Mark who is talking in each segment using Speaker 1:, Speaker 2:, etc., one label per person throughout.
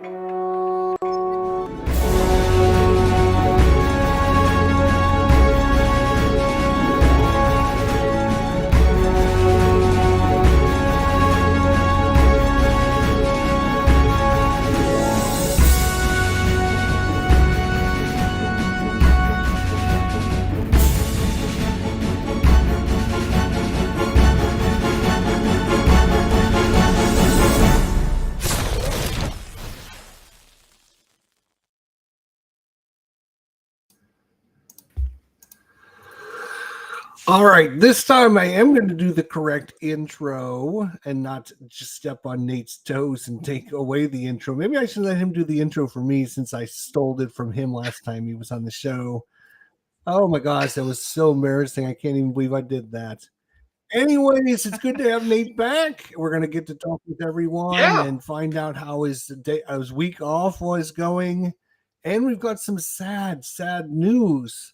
Speaker 1: All right, this time I am going to do the correct intro and not just step on Nate's toes and take away the intro. Maybe I should let him do the intro for me since I stole it from him last time he was on the show. Oh my gosh, that was so embarrassing. I can't even believe I did that. Anyways, it's good to have Nate back. We're going to get to talk with everyone and find out how his week off was going. And we've got some sad news.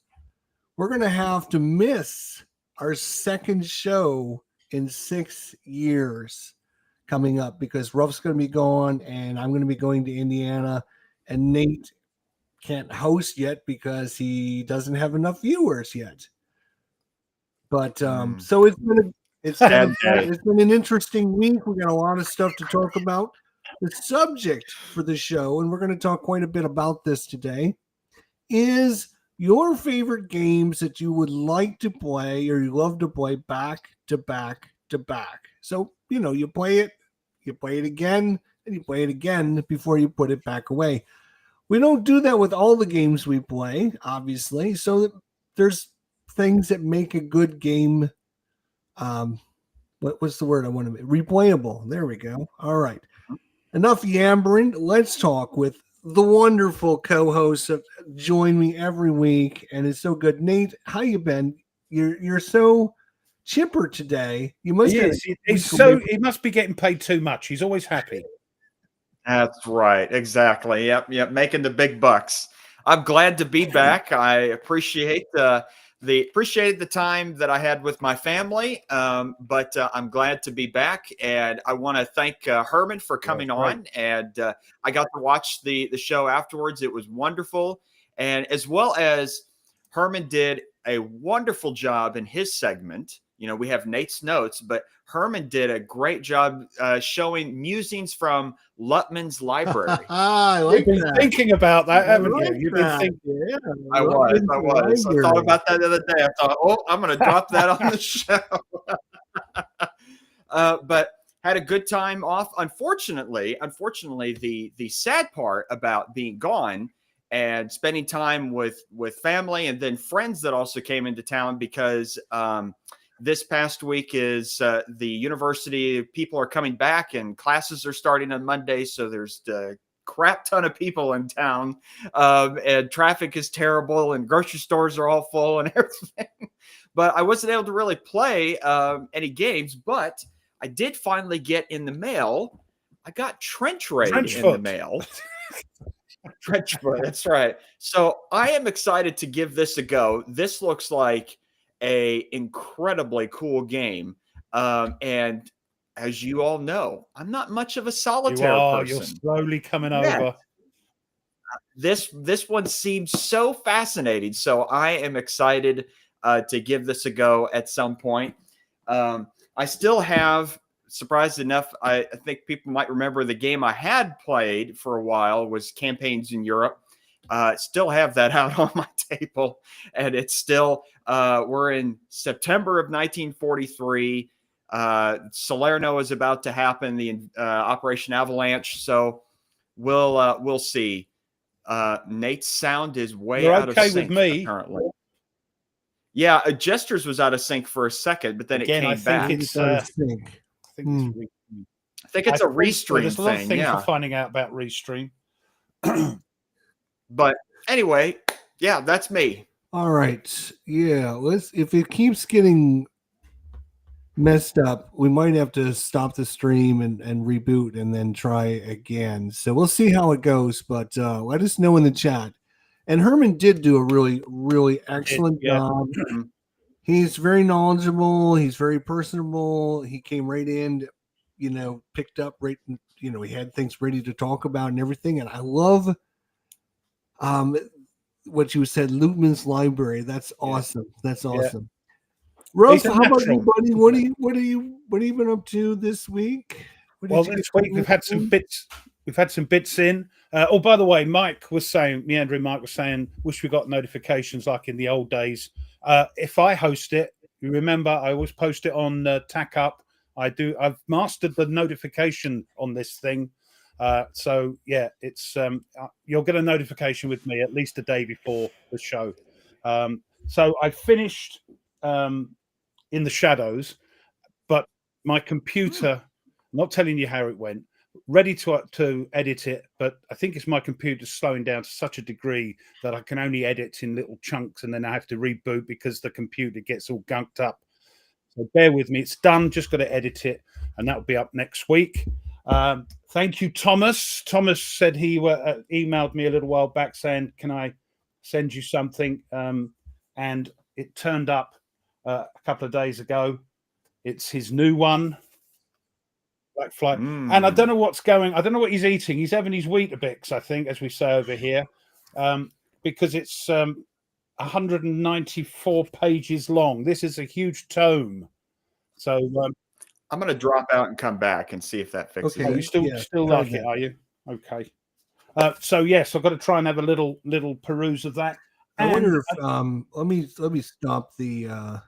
Speaker 1: We're going to have to miss our second show in 6 years coming up because Ruff's going to be gone and I'm going to be going to Indiana, and Nate can't host yet because he doesn't have enough viewers yet. But so it's been an interesting week. We got a lot of stuff to talk about. The subject for the show, and we're going to talk quite a bit about this today, is your favorite games that you would like to play or you love to play back to back to back. So, you play it again, and you play it again before you put it back away. We don't do that with all the games we play, obviously. So there's things that make a good game. What's the word I want to make? Replayable. There we go. All right. Enough yammering. Let's talk with the wonderful co-hosts that join me every week, and it's so good. Nate, how you been? You're so chipper today. You must.
Speaker 2: He must be getting paid too much. He's always happy.
Speaker 3: That's right. Exactly. Yep. Making the big bucks. I'm glad to be back. I appreciate appreciated the time that I had with my family, but I'm glad to be back, and I want to thank Herman for coming on, and I got to watch the show afterwards. It was wonderful, and as well as Herman did a wonderful job in his segment. We have Nate's notes, but Herman did a great job showing musings from Lutman's library.
Speaker 1: I like
Speaker 2: You've been thinking about that, haven't you? You've been thinking.
Speaker 1: Yeah,
Speaker 3: I was. I thought about that the other day. I thought, I'm going to drop that on the show. But had a good time off. Unfortunately, the sad part about being gone and spending time with family and then friends that also came into town because this past week is the university. People are coming back and classes are starting on Monday. So there's a crap ton of people in town, and traffic is terrible and grocery stores are all full and everything. But I wasn't able to really play any games, but I did finally get in the mail. I got Trench Raid in the mail. Trenchfoot, that's right. So I am excited to give this a go. This looks like a incredibly cool game, and as you all know, I'm not much of a solitaire person.
Speaker 2: You're slowly coming over.
Speaker 3: This one seems so fascinating, so I am excited to give this a go at some point. I still have, surprised enough, I think people might remember the game I had played for a while was Campaigns in Europe. Still have that out on my table, and it's still we're in September of 1943. Salerno is about to happen, the Operation Avalanche. So we'll see. Nate's sound is way out of sync with me apparently. Yeah, Gestures was out of sync for a second, but then it came back.
Speaker 1: It's out of sync.
Speaker 3: I think it's a restream
Speaker 2: there's a lot of things
Speaker 3: for
Speaker 2: finding out about restream.
Speaker 3: But anyway, yeah, that's me.
Speaker 1: All right. Yeah, if it keeps getting messed up, we might have to stop the stream and reboot and then try again. So we'll see how it goes, but let us know in the chat. And Herman did do a really, really excellent job. He's very knowledgeable. He's very personable. He came right in, picked up right. We had things ready to talk about and everything. And I love what you said, Lootman's Library. That's awesome. That's awesome. Ruff, how about you, buddy? What have you been up to this week?
Speaker 2: This week we've had some bits. We've had some bits in. By the way, Meandering Mike was saying, wish we got notifications like in the old days. If I host it, you remember, I always post it on Tack Up. I've mastered the notification on this thing. So yeah, it's you'll get a notification with me at least a day before the show. So I finished In the Shadows, but my computer, not telling you how it went, ready to edit it, but I think it's my computer slowing down to such a degree that I can only edit in little chunks, and then I have to reboot because the computer gets all gunked up. So bear with me. It's done. Just got to edit it, and that will be up next week. Thank you, Thomas. Thomas said he emailed me a little while back saying, can I send you something? And it turned up a couple of days ago. It's his new one, Black Flight. And I don't know what's going. I don't know what he's eating. He's having his Weetabix, I think, as we say over here, because it's 194 pages long. This is a huge tome. So
Speaker 3: I'm going to drop out and come back and see if that fixes it.
Speaker 2: You still like it, are you? Okay. So yes, I've got to try and have a little peruse of that.
Speaker 1: I wonder if let me stop the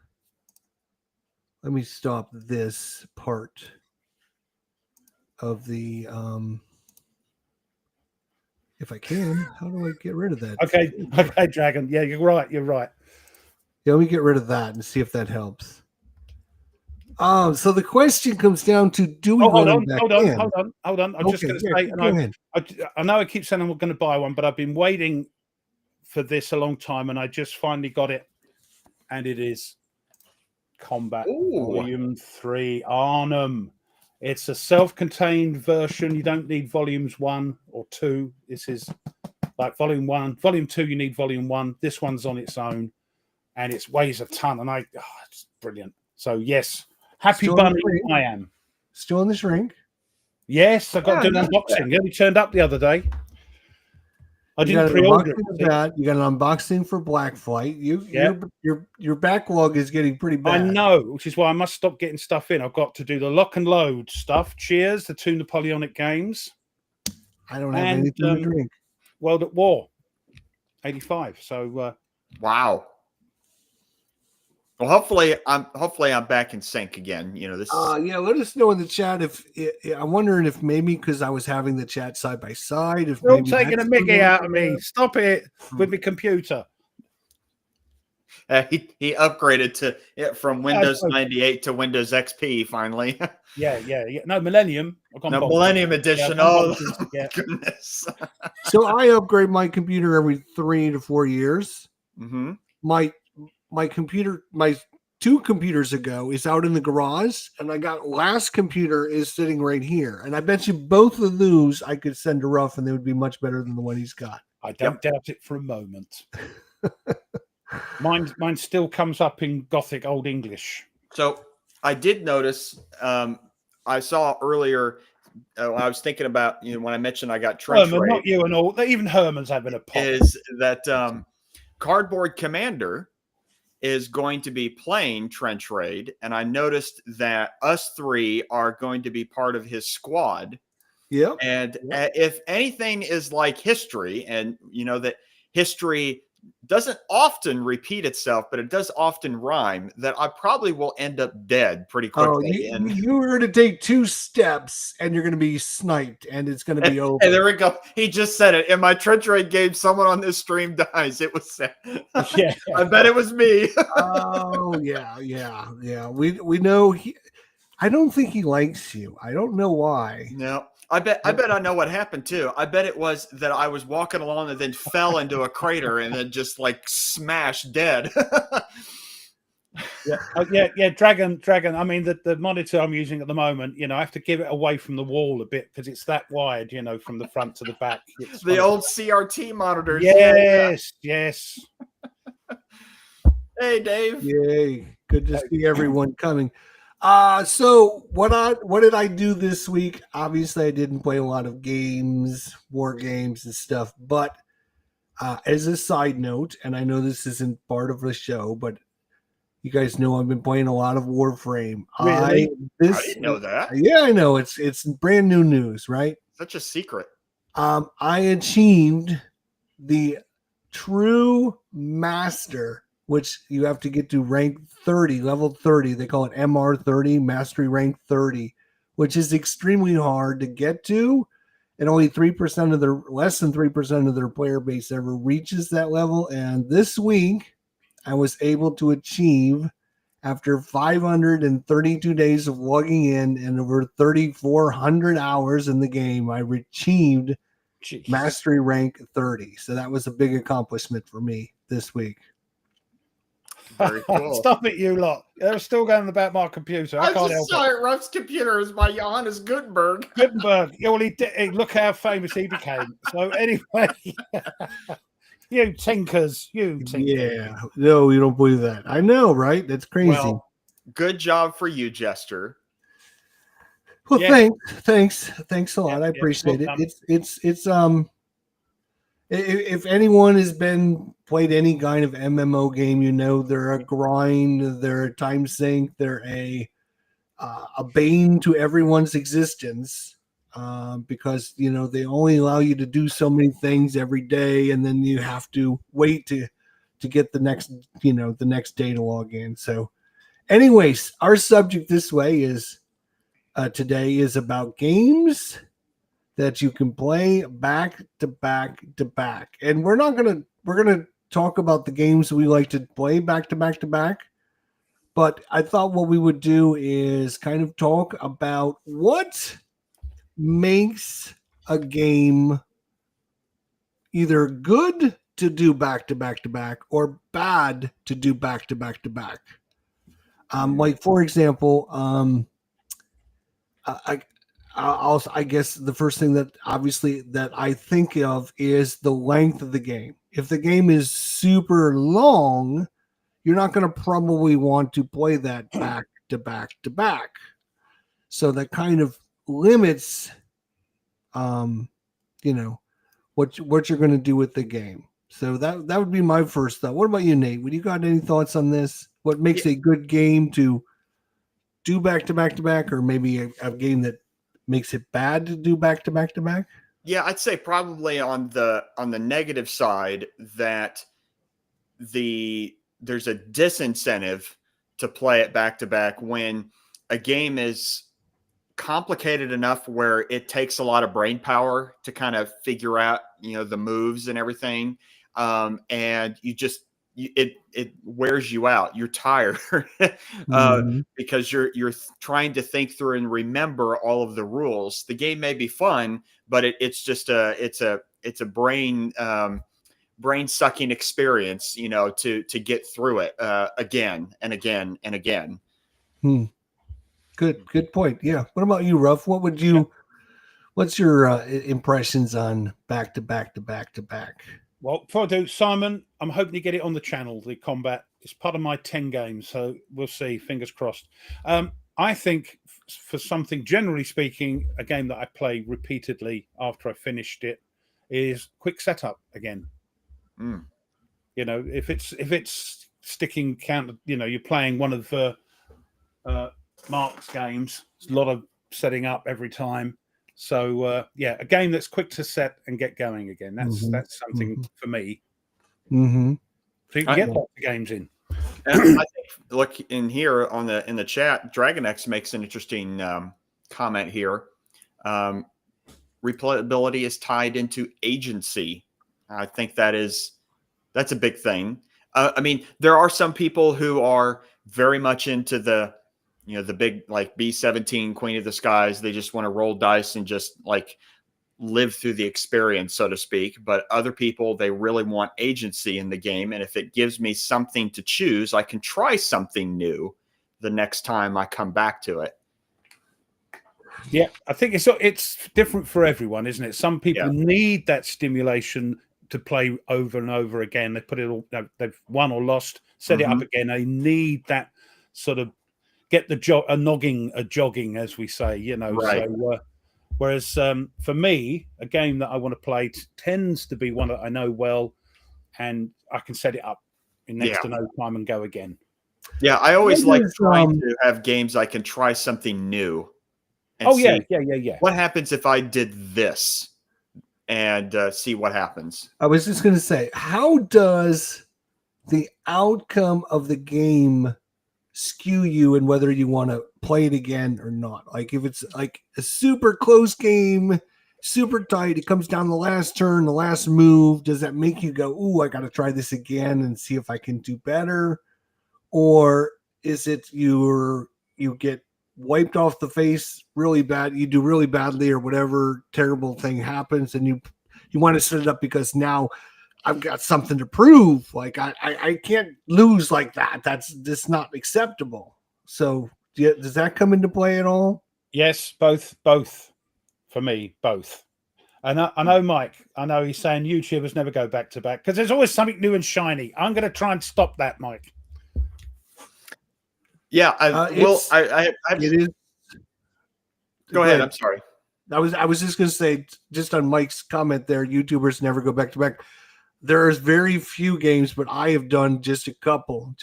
Speaker 1: let me stop this part of the if I can. How do I get rid of that?
Speaker 2: Okay, Dragon. Yeah, you're right. Yeah,
Speaker 1: let me get rid of that and see if that helps. So the question comes down to: do we
Speaker 2: hold on? I'm just going to say, I know I keep saying I'm going to buy one, but I've been waiting for this a long time, and I just finally got it, and it is Combat Volume 3 Arnhem. It's a self-contained version. You don't need volumes 1 or 2. This is like volume 1. Volume 2, you need volume 1. This one's on its own, and it weighs a ton, and it's brilliant. So yes, happy bunny I am.
Speaker 1: Still in the shrink?
Speaker 2: Yes, I got to do an unboxing. It only turned up the other day. I didn't pre-order it.
Speaker 1: You got an unboxing for Black Flight. Your backlog is getting pretty bad.
Speaker 2: I know, which is why I must stop getting stuff in. I've got to do the lock and load stuff. Cheers, the 2 Napoleonic games.
Speaker 1: I don't have anything to drink.
Speaker 2: World at War, 85. So
Speaker 3: wow. Well, hopefully I'm back in sync again. This.
Speaker 1: Let us know in the chat if I'm wondering if maybe because I was having the chat side by side. If
Speaker 2: you're taking a Mickey out of me, stop it with my computer.
Speaker 3: He upgraded from Windows 98 to Windows XP finally.
Speaker 2: Yeah. No, Millennium.
Speaker 3: Millennium Edition. Goodness.
Speaker 1: So I upgrade my computer every 3 to 4 years.
Speaker 3: Mm-hmm.
Speaker 1: My computer, my 2 computers ago is out in the garage, and I got last computer is sitting right here. And I bet you both of those I could send to Ruff, and they would be much better than the one he's got.
Speaker 2: I don't doubt it for a moment. Mine still comes up in Gothic Old English.
Speaker 3: So I did notice. I saw earlier. I was thinking about when I mentioned I got trench
Speaker 2: Herman,
Speaker 3: raid.
Speaker 2: not you and all. Even Herman's having a pop.
Speaker 3: Is that Cardboard Commander is going to be playing Trench Raid, and I noticed that us 3 are going to be part of his squad.
Speaker 1: Yeah.
Speaker 3: And if anything is like history, and that history doesn't often repeat itself, but it does often rhyme, that I probably will end up dead pretty quickly.
Speaker 1: You were to take 2 steps and you're going to be sniped and it's going to be over.
Speaker 3: And there we go. He just said it. In my Trench Raid game, someone on this stream dies. It was sad.
Speaker 2: Yeah.
Speaker 3: I bet it was me.
Speaker 1: Oh, yeah. We know I don't think he likes you. I don't know why.
Speaker 3: No. I bet I know what happened too. I bet it was that I was walking along and then fell into a crater and then just like smashed dead.
Speaker 2: Yeah, Dragon. I mean, the monitor I'm using at the moment, I have to give it away from the wall a bit because it's that wide, from the front to the back. It's
Speaker 3: the old CRT monitors.
Speaker 2: Yes.
Speaker 3: Hey, Dave.
Speaker 1: Yay. Good to see everyone coming. So what did I do this week? Obviously, I didn't play a lot of games, war games and stuff. But as a side note, and I know this isn't part of the show, but you guys know I've been playing a lot of Warframe.
Speaker 2: Really?
Speaker 3: I didn't know that.
Speaker 1: Yeah, I know it's brand new news, right?
Speaker 3: Such a secret.
Speaker 1: I achieved the true master, which you have to get to rank 30, level 30. They call it MR 30, mastery rank 30, which is extremely hard to get to. And only 3% of their less than 3% of their player base ever reaches that level. And this week, I was able to achieve, after 532 days of logging in and over 3,400 hours in the game, I achieved
Speaker 2: Jeez.
Speaker 1: mastery rank 30. So that was a big accomplishment for me this week.
Speaker 3: Very cool.
Speaker 2: Stop it, you lot. They're still going about my computer. I can't help it.
Speaker 3: Ruff's computer is by Johannes Gutenberg.
Speaker 2: Gutenberg. Well, look how famous he became. So anyway, you tinkers.
Speaker 1: Yeah. No, you don't believe that. I know, right? That's crazy.
Speaker 3: Well, good job for you, Jester.
Speaker 1: Well,
Speaker 2: Yeah.
Speaker 1: thanks a lot. I appreciate
Speaker 2: well
Speaker 1: it. It's if anyone has played any kind of MMO game, you know they're a grind, they're a time sink, they're a bane to everyone's existence, because they only allow you to do so many things every day, and then you have to wait to get the next day to log in. So, anyways, our subject this way is. Today is about games that you can play back to back to back, and we're gonna talk about the games we like to play back to back to back. But I thought what we would do is kind of talk about what makes a game either good to do back to back to back or bad to do back to back to back. Like for example, I guess the first thing that I think of is the length of the game. If the game is super long, you're not going to probably want to play that back to back to back. So that kind of limits, what you're going to do with the game. So that would be my first thought. What about you, Nate? Would you got any thoughts on this? What makes a good game to do back to back to back, or maybe a game that makes it bad to do back to back to back?
Speaker 3: Yeah, I'd say probably on the negative side that there's a disincentive to play it back to back when a game is complicated enough where it takes a lot of brain power to kind of figure out the moves and everything, and it wears you out. You're tired because you're trying to think through and remember all of the rules. The game may be fun, but it's just it's a brain sucking experience, to get through it again and again and again.
Speaker 1: Good point. Yeah. What about you, Ruff? What's your impressions on back to back to back to back?
Speaker 2: Well, before I do, Simon, I'm hoping you get it on the channel, the combat. It's part of my 10 games, so we'll see. Fingers crossed. I think for something, generally speaking, a game that I play repeatedly after I finished it is quick setup again. If it's sticking counter, you're playing one of Mark's games. It's a lot of setting up every time. So a game that's quick to set and get going again. That's something for me. So you can get lots of games in.
Speaker 3: And I think, look in here in the chat, Dragon X makes an interesting comment here. Replayability is tied into agency. I think that's a big thing. I mean, there are some people who are very much into the big, like B-17 Queen of the Skies. They just want to roll dice and just like live through the experience, so to speak. But other people, they really want agency in the game. And if it gives me something to choose, I can try something new the next time I come back to it.
Speaker 2: Yeah, I think it's different for everyone, isn't it? Some people need that stimulation to play over and over again. They put it all, they've won or lost, set it up again. They need that sort of get the jogging, as we say, you know.
Speaker 3: Right.
Speaker 2: So whereas for me, a game that I want to play tends to be one that I know well, and I can set it up in next to no time and go again.
Speaker 3: Yeah, I always like trying to have games I can try something new. And
Speaker 2: yeah.
Speaker 3: What happens if I did this? And see what happens.
Speaker 1: I was just going to say, how does the outcome of the game skew you and whether you want to play it again or not? Like if it's like a super close game, super tight, it comes down the last turn, the last move, does that make you go, ooh, I got to try this again and see if I can do better? Or is it you get wiped off the face really bad, you do really badly or whatever terrible thing happens, and you want to set it up because now I've got something to prove. Like I can't lose like that. That's just not acceptable. So does that come into play at all?
Speaker 2: Yes, both for me, both. And I know Mike, I know he's saying YouTubers never go back to back because there's always something new and shiny. I'm going to try and stop that, Mike.
Speaker 3: Yeah, it is. Go ahead. I'm sorry.
Speaker 1: I was just going to say, just on Mike's comment there, YouTubers never go back to back. There's very few games, but I have done just a couple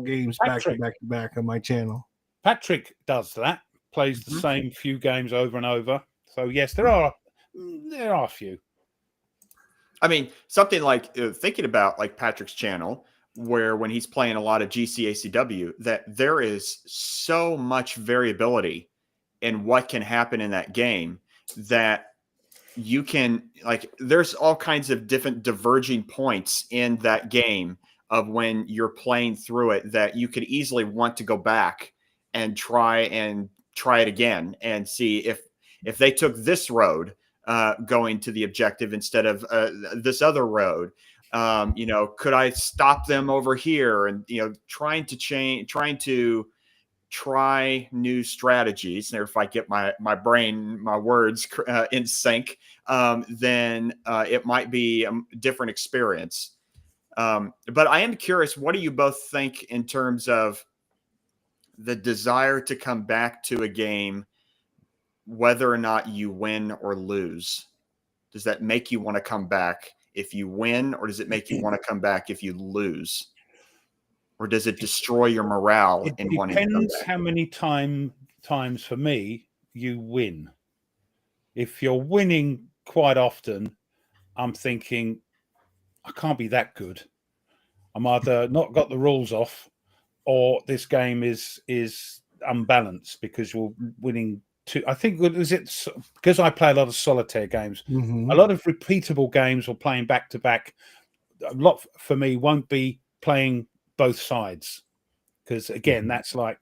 Speaker 1: games back to back on my channel.
Speaker 2: Patrick does that, plays the same few games over and over. So yes, there are a few.
Speaker 3: I mean, something like thinking about like Patrick's channel, where when he's playing a lot of GCACW, that there is so much variability in what can happen in that game that you can, like, there's all kinds of different diverging points in that game of when you're playing through it that you could easily want to go back and try it again and see if they took this road going to the objective instead of this other road. Could I stop them over here? And, trying to try new strategies. And if I get my words in sync, then it might be a different experience. But I am curious, what do you both think in terms of the desire to come back to a game, whether or not you win or lose? Does that make you want to come back if you win, or does it make you want to come back if you lose? Or does it destroy your morale in wanting to come back?
Speaker 2: It depends how many times for me you win. If you're winning quite often, I'm thinking, I can't be that good. I'm either not got the rules off, or this game is unbalanced because you're winning too. I think because I play a lot of solitaire games, a lot of repeatable games or playing back to back. A lot for me won't be playing both sides, because again, that's like,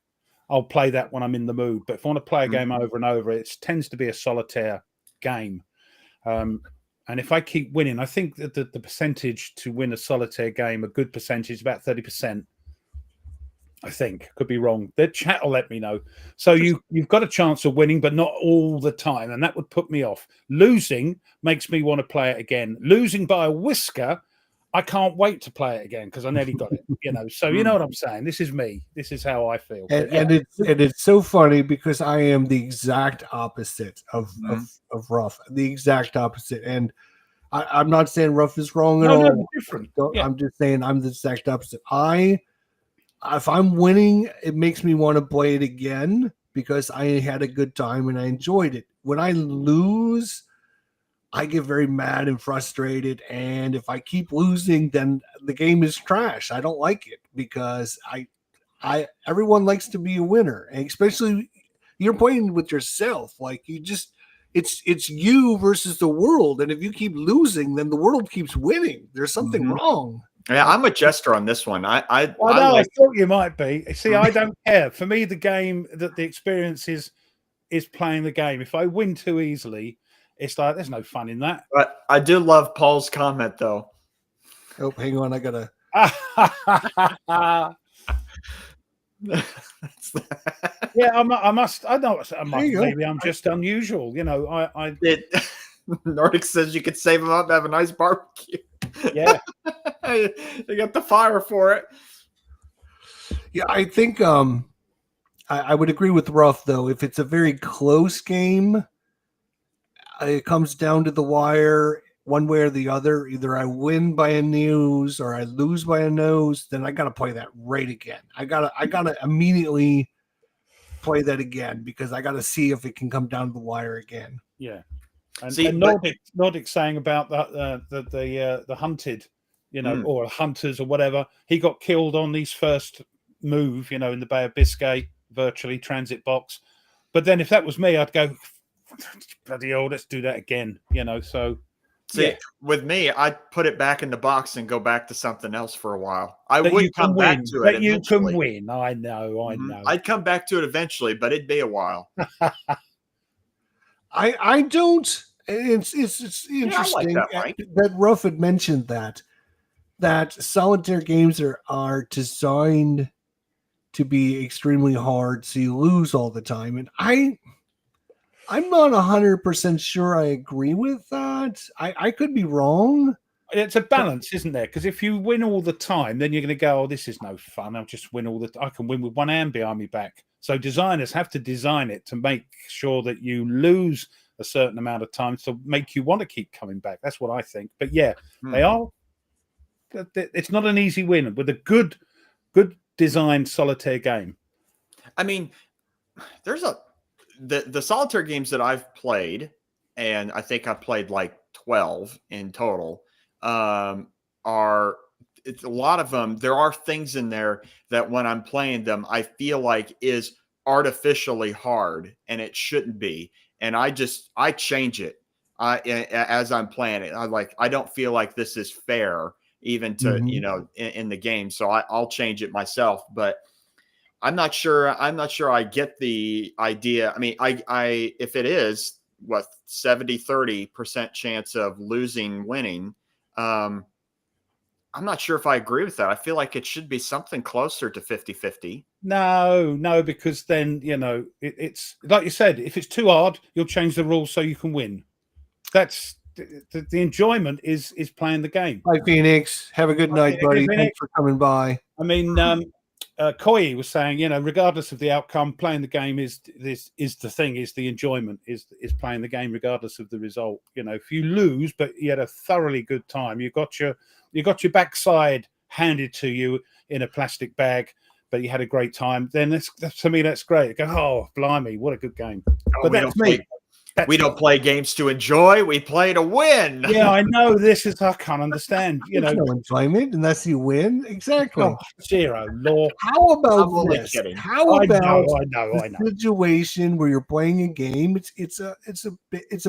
Speaker 2: I'll play that when I'm in the mood. But if I want to play a game over and over, it tends to be a solitaire game. And if I keep winning, I think that the percentage to win a solitaire game, a good percentage, about 30%. I think, could be wrong. The chat will let me know. So you've got a chance of winning, but not all the time, and that would put me off. Losing makes me want to play it again. Losing by a whisker, I can't wait to play it again because I nearly got it. So you know what I'm saying. This is me. This is how I feel.
Speaker 1: And it's so funny because I am the exact opposite of Ruff. The exact opposite. And I'm not saying Ruff is wrong at all.
Speaker 2: No, different.
Speaker 1: I'm just saying I'm the exact opposite. If I'm winning, it makes me want to play it again because I had a good time and I enjoyed it. When I lose, I get very mad and frustrated. And if I keep losing, then the game is trash. I don't like it because everyone likes to be a winner, and especially you're playing with yourself. Like it's you versus the world. And if you keep losing, then the world keeps winning. There's something wrong.
Speaker 3: Yeah, I'm a jester on this one. I
Speaker 2: thought you might be. See, I don't care. For me, the experience is playing the game. If I win too easily, it's like there's no fun in that.
Speaker 3: But I do love Paul's comment, though.
Speaker 1: Oh, hang on, I gotta.
Speaker 2: Yeah, I must. Maybe I'm just unusual.
Speaker 3: Nordic says you could save them up, have a nice barbecue.
Speaker 2: Yeah.
Speaker 3: They got the fire for it.
Speaker 1: Yeah, I think I would agree with Ruff, though. If it's a very close game, it comes down to the wire one way or the other. Either I win by a nose or I lose by a nose, then I got to play that right again. I gotta immediately play that again because I got to see if it can come down to the wire again.
Speaker 2: Yeah. And,
Speaker 3: See,
Speaker 2: and Nordic saying about that the hunted, or hunters or whatever, he got killed on his first move, in the Bay of Biscay, virtually transit box. But then if that was me, I'd go, bloody hell, let's do that again, so.
Speaker 3: See, with me, I'd put it back in the box and go back to something else for a while. I
Speaker 2: That
Speaker 3: would come back to it.
Speaker 2: But you can win. I know.
Speaker 3: I'd come back to it eventually, but it'd be a while.
Speaker 1: I don't. It's interesting that Ruff had mentioned that solitaire games are designed to be extremely hard, so you lose all the time. And I'm not 100% sure I agree with that. I could be wrong.
Speaker 2: It's a balance, isn't there? Because if you win all the time, then you're going to go, "Oh, this is no fun. I'll just win all the. I can win with one hand behind me back." So designers have to design it to make sure that you lose a certain amount of time to make you want to keep coming back. That's what I think. But yeah, they are. It's not an easy win with a good designed solitaire game.
Speaker 3: I mean, there's the solitaire games that I've played, and I think I've played like 12 in total. It's a lot of them. There are things in there that when I'm playing them, I feel like is artificially hard, and it shouldn't be. And I change it as I'm playing it. I don't feel like this is fair, even to in the game. So I'll change it myself. But I'm not sure I get the idea. I mean, I if it is 70-30% chance of losing, winning, I'm not sure if I agree with that. I feel like it should be something closer to 50-50.
Speaker 2: No, because then, it's like you said, if it's too hard, you'll change the rules so you can win. That's the enjoyment is playing the game.
Speaker 1: Bye, Phoenix. Have a good night, buddy. Thanks for coming by.
Speaker 2: I mean, Koi was saying, regardless of the outcome, playing the game is the thing, is the enjoyment, is playing the game regardless of the result. If you lose, but you had a thoroughly good time, you got your backside handed to you in a plastic bag, but you had a great time, then to me that's great. I go, oh, blimey, what a good game. But that's me.
Speaker 3: We don't play games to enjoy. We play to win.
Speaker 2: Yeah, I know. I can't understand.
Speaker 1: No enjoyment unless you win. Exactly.
Speaker 2: Oh, zero law.
Speaker 1: How about this? How about
Speaker 2: I know.
Speaker 1: Situation where you're playing a game? It's a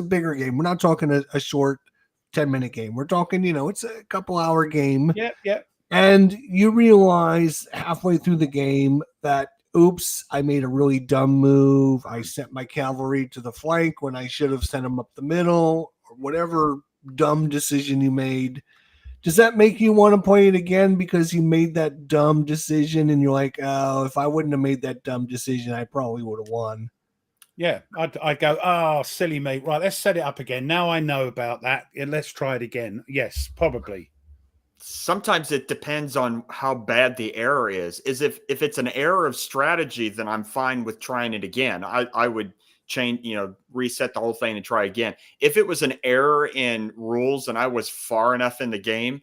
Speaker 1: bigger game. We're not talking a short 10-minute game. We're talking, it's a couple-hour game.
Speaker 2: Yeah.
Speaker 1: And you realize halfway through the game that, oops, I made a really dumb move. I sent my cavalry to the flank when I should have sent them up the middle, or whatever dumb decision you made. Does that make you want to play it again because you made that dumb decision and you're like, oh, if I wouldn't have made that dumb decision, I probably would have won?
Speaker 2: Yeah, I'd go, oh, silly mate. Right, let's set it up again. Now I know about that. Let's try it again. Yes, probably.
Speaker 3: Sometimes it depends on how bad the error is. If it's an error of strategy, then I'm fine with trying it again. I would change, reset the whole thing and try again. If it was an error in rules and I was far enough in the game,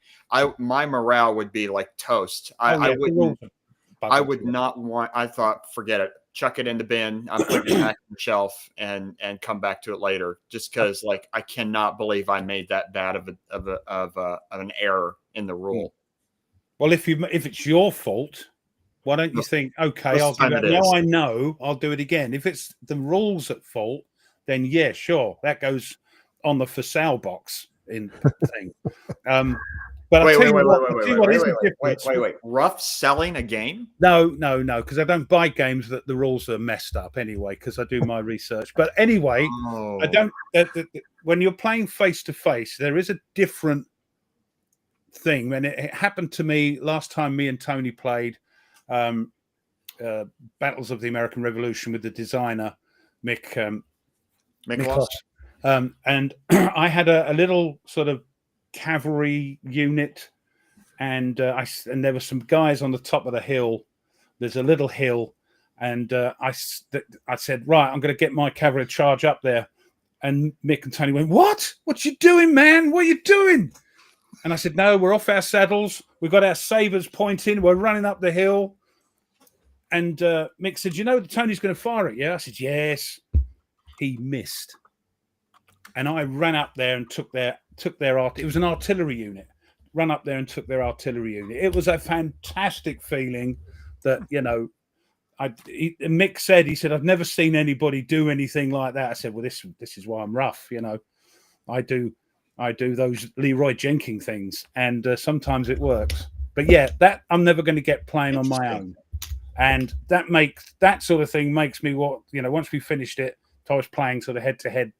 Speaker 3: my morale would be like toast. I would not want. I thought, forget it, chuck it in the bin. I'm putting it back on the shelf and come back to it later. Just because, I cannot believe I made that bad of an error in the rule.
Speaker 2: Well, if it's your fault, why don't you think, okay, I'll do that. Now I know, I'll do it again. If it's the rules at fault, then yeah, sure, that goes on the for sale box in thing. But
Speaker 3: wait. Rough selling a game?
Speaker 2: No, because I don't buy games that the rules are messed up anyway, because I do my research. But anyway, I don't. When you're playing face to face, there is a different thing. And it happened to me last time me and Tony played Battles of the American Revolution with the designer Miklos. And I had a little sort of cavalry unit, and there were some guys on the top of the hill. There's a little hill, And I said, right, I'm going to get my cavalry charge up there. And Mick and Tony went, what you doing, man? What are you doing? And I said, no, we're off our saddles. We've got our sabers pointing. We're running up the hill. And Mick said, you know that Tony's going to fire it, yeah? I said, yes. He missed. And I ran up there and took their it was an artillery unit. Run up there and took their artillery unit. It was a fantastic feeling that, you know, Mick said, he said, I've never seen anybody do anything like that. I said, well, this is why I'm rough, you know. I do those Leroy Jenkins things, and sometimes it works. But yeah, that I'm never going to get playing on my own, and that sort of thing makes me once we finished it, if I was playing sort of head to head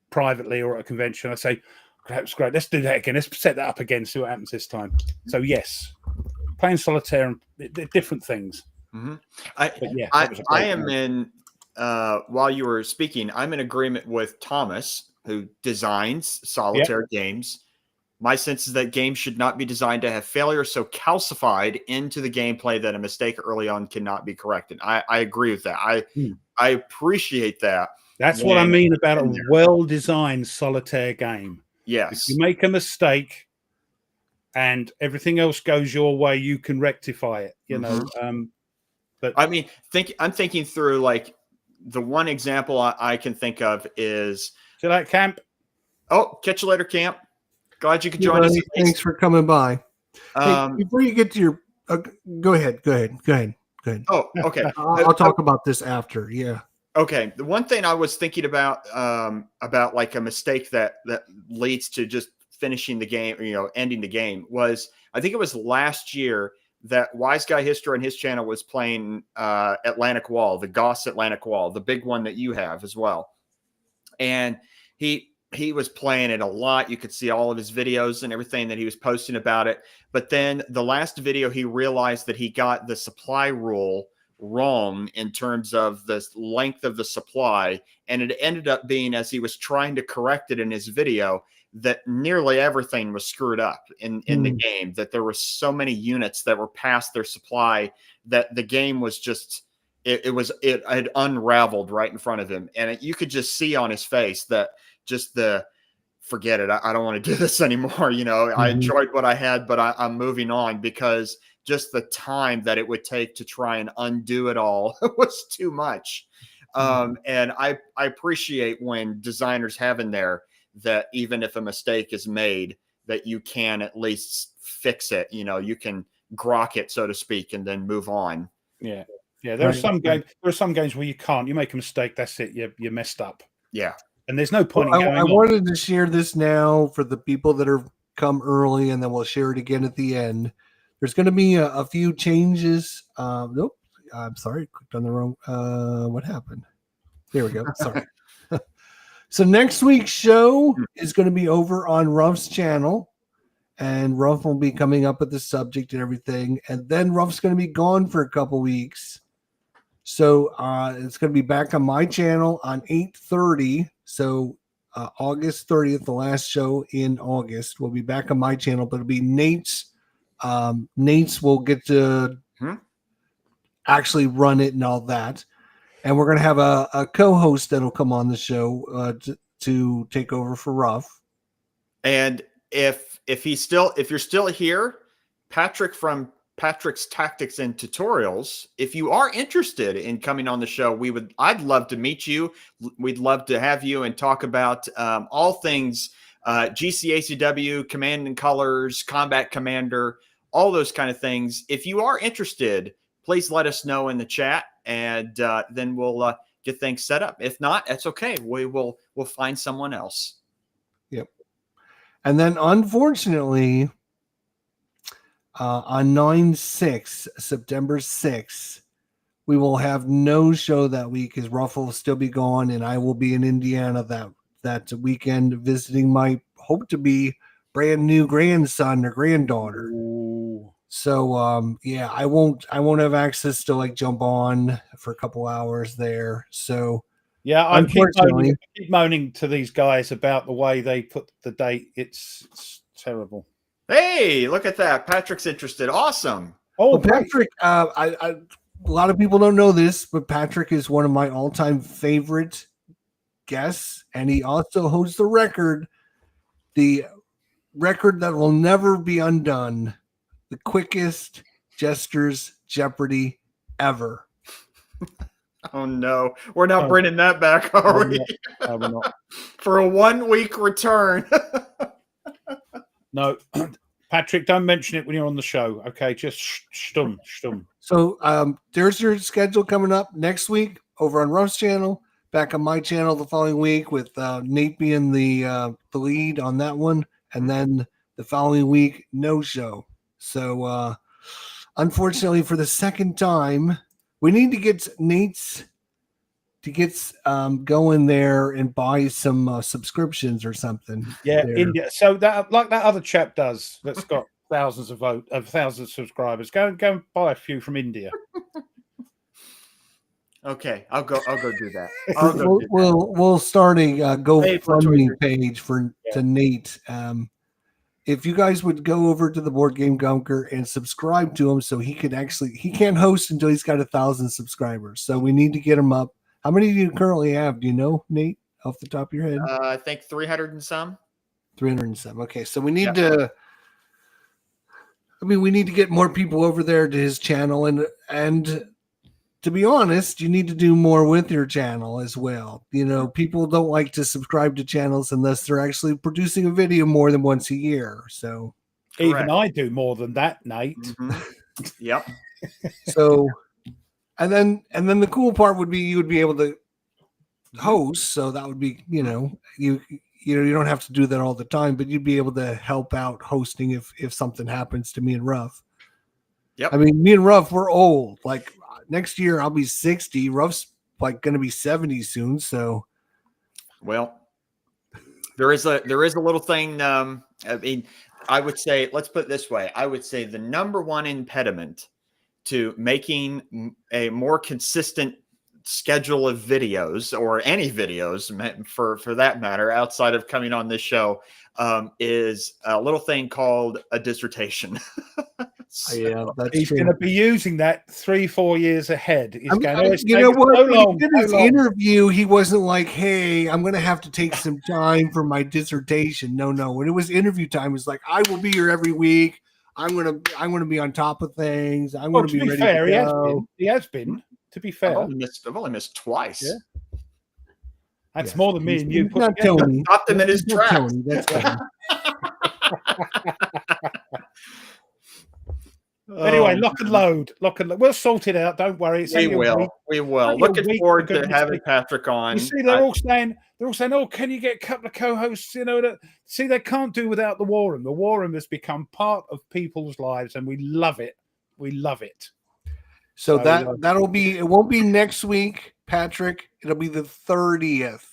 Speaker 2: privately or at a convention, I say, that's great. Let's do that again. Let's set that up again. See what happens this time. So yes, playing solitaire and different things.
Speaker 3: Mm-hmm. I am in. While you were speaking, I'm in agreement with Thomas, who designs solitaire games. My sense is that games should not be designed to have failure so calcified into the gameplay that a mistake early on cannot be corrected. I agree with that. I appreciate that.
Speaker 2: That's what I mean about a well-designed solitaire game.
Speaker 3: Yes.
Speaker 2: If you make a mistake and everything else goes your way, you can rectify it, you know. But
Speaker 3: I mean, I'm thinking through, like, the one example I can think of is...
Speaker 2: See you later, Camp.
Speaker 3: Oh, catch you later, Camp. Glad you could join us.
Speaker 1: Thanks for coming by. Hey, before you get to your... go ahead.
Speaker 3: Oh, okay.
Speaker 1: I'll talk about this after, yeah.
Speaker 3: Okay. The one thing I was thinking about like a mistake that leads to just finishing the game, or, you know, ending the game, was, I think it was last year that Wise Guy History on his channel was playing Atlantic Wall, the Goss Atlantic Wall, the big one that you have as well. And he was playing it a lot. You could see all of his videos and everything that he was posting about it. But then the last video, he realized that he got the supply rule wrong in terms of the length of the supply. And it ended up being, as he was trying to correct it in his video, that nearly everything was screwed up in the game, that there were so many units that were past their supply that the game was just, it had unraveled right in front of him. And you could just see on his face that just forget it. I don't want to do this anymore. You know, I enjoyed what I had, but I'm moving on, because just the time that it would take to try and undo it all was too much. And I appreciate when designers have in there that even if a mistake is made, that you can at least fix it. You know, you can grok it, so to speak, and then move on.
Speaker 2: Yeah. Yeah. There are some games where you can't. You make a mistake, that's it. You messed up.
Speaker 3: Yeah.
Speaker 2: And there's no point in going
Speaker 1: I wanted to share this now for the people that are come early, and then we'll share it again at the end. There's going to be a few changes. Nope. I'm sorry. I clicked on the wrong. What happened? There we go. Sorry. So next week's show is going to be over on Ruff's channel, and Ruff will be coming up with the subject and everything. And then Ruff's going to be gone for a couple weeks. So it's going to be back on my channel on 8:30. So August 30th, the last show in August, will be back on my channel, but it'll be Nate's. Nate's will get to actually run it and all that. And we're going to have a co-host that'll come on the show to take over for Ruff.
Speaker 3: And if you're still here, Patrick from Patrick's Tactics and Tutorials, if you are interested in coming on the show, I'd love to meet you. We'd love to have you and talk about all things GCACW, Command and Colors, Combat Commander, all those kind of things. If you are interested, please let us know in the chat, and then we'll get things set up. If not, that's okay. We'll find someone else.
Speaker 1: Yep. And then, unfortunately, on 9/6, September 6th, we will have no show that week, as Ruff will still be gone, and I will be in Indiana that weekend visiting my hope to be brand new grandson or granddaughter.
Speaker 2: Ooh.
Speaker 1: So yeah, I won't have access to like jump on for a couple hours there. So
Speaker 2: yeah, I keep moaning to these guys about the way they put the date. It's terrible.
Speaker 3: Hey, look at that. Patrick's interested. Awesome.
Speaker 1: Oh, well, Patrick, I a lot of people don't know this, but Patrick is one of my all-time favorite guests, and he also holds the record that will never be undone, the quickest Jester's Jeopardy ever.
Speaker 3: Oh no, we're not bringing that back, are we?
Speaker 2: No, we're not.
Speaker 3: For a 1 week return.
Speaker 2: No, Patrick, don't mention it when you're on the show. Okay, just stum.
Speaker 1: So there's your schedule coming up next week over on Ruff's channel. Back on my channel the following week with Nate being the lead on that one, and then the following week no show. So unfortunately, for the second time, we need to get Nate's to get going there and buy some subscriptions or something.
Speaker 2: Yeah,
Speaker 1: there.
Speaker 2: India. So that, like that other chap does, that's got thousands of subscribers. Go and buy a few from India.
Speaker 3: Okay, I'll go do that.
Speaker 1: We'll start a GoFundMe page to Nate. If you guys would go over to the Board Game Gunker and subscribe to him, so he can't host until he's got 1,000 subscribers. So we need to get him up. How many do you currently have? Do you know, Nate, off the top of your head?
Speaker 3: I think 300 and some.
Speaker 1: 300 and some. Okay, so we need to. We need to get more people over there to his channel, and to be honest, you need to do more with your channel as well. You know, people don't like to subscribe to channels unless they're actually producing a video more than once a year. So
Speaker 2: even I do more than that, Nate.
Speaker 3: Mm-hmm. Yep.
Speaker 1: So, and then the cool part would be you would be able to host. So that would be, you don't have to do that all the time, but you'd be able to help out hosting if something happens to me and Ruff.
Speaker 3: Yep.
Speaker 1: I mean, me and Ruff, we're old. Like next year, I'll be 60. Ruff's like going to be 70 soon. So,
Speaker 3: well, there is a little thing. I mean, I would say, let's put it this way. I would say the number one impediment to making a more consistent schedule of videos, or any videos for that matter, outside of coming on this show, is a little thing called a dissertation.
Speaker 1: Yeah,
Speaker 2: he's going to be using that 3-4 years ahead. He's going,
Speaker 1: when he did his interview, he wasn't like, "Hey, I'm going to have to take some time for my dissertation." No. When it was interview time, it was like, "I will be here every week. I'm going to be on top of things. I'm going to be ready to go."
Speaker 2: He has been. To be fair,
Speaker 3: I've only missed twice.
Speaker 2: Yeah. That's more than me and you.
Speaker 1: Not Tony.
Speaker 3: Stopped him in his tracks.
Speaker 2: Anyway, lock and load. We'll sort it out. Don't worry.
Speaker 3: We will. Looking forward to having Patrick on.
Speaker 2: You see, they're all saying, "Oh, can you get a couple of co-hosts?" See, they can't do without the War Room. The War Room has become part of people's lives, and we love it. We love it.
Speaker 1: So that'll be. It won't be next week, Patrick. It'll be the 30th,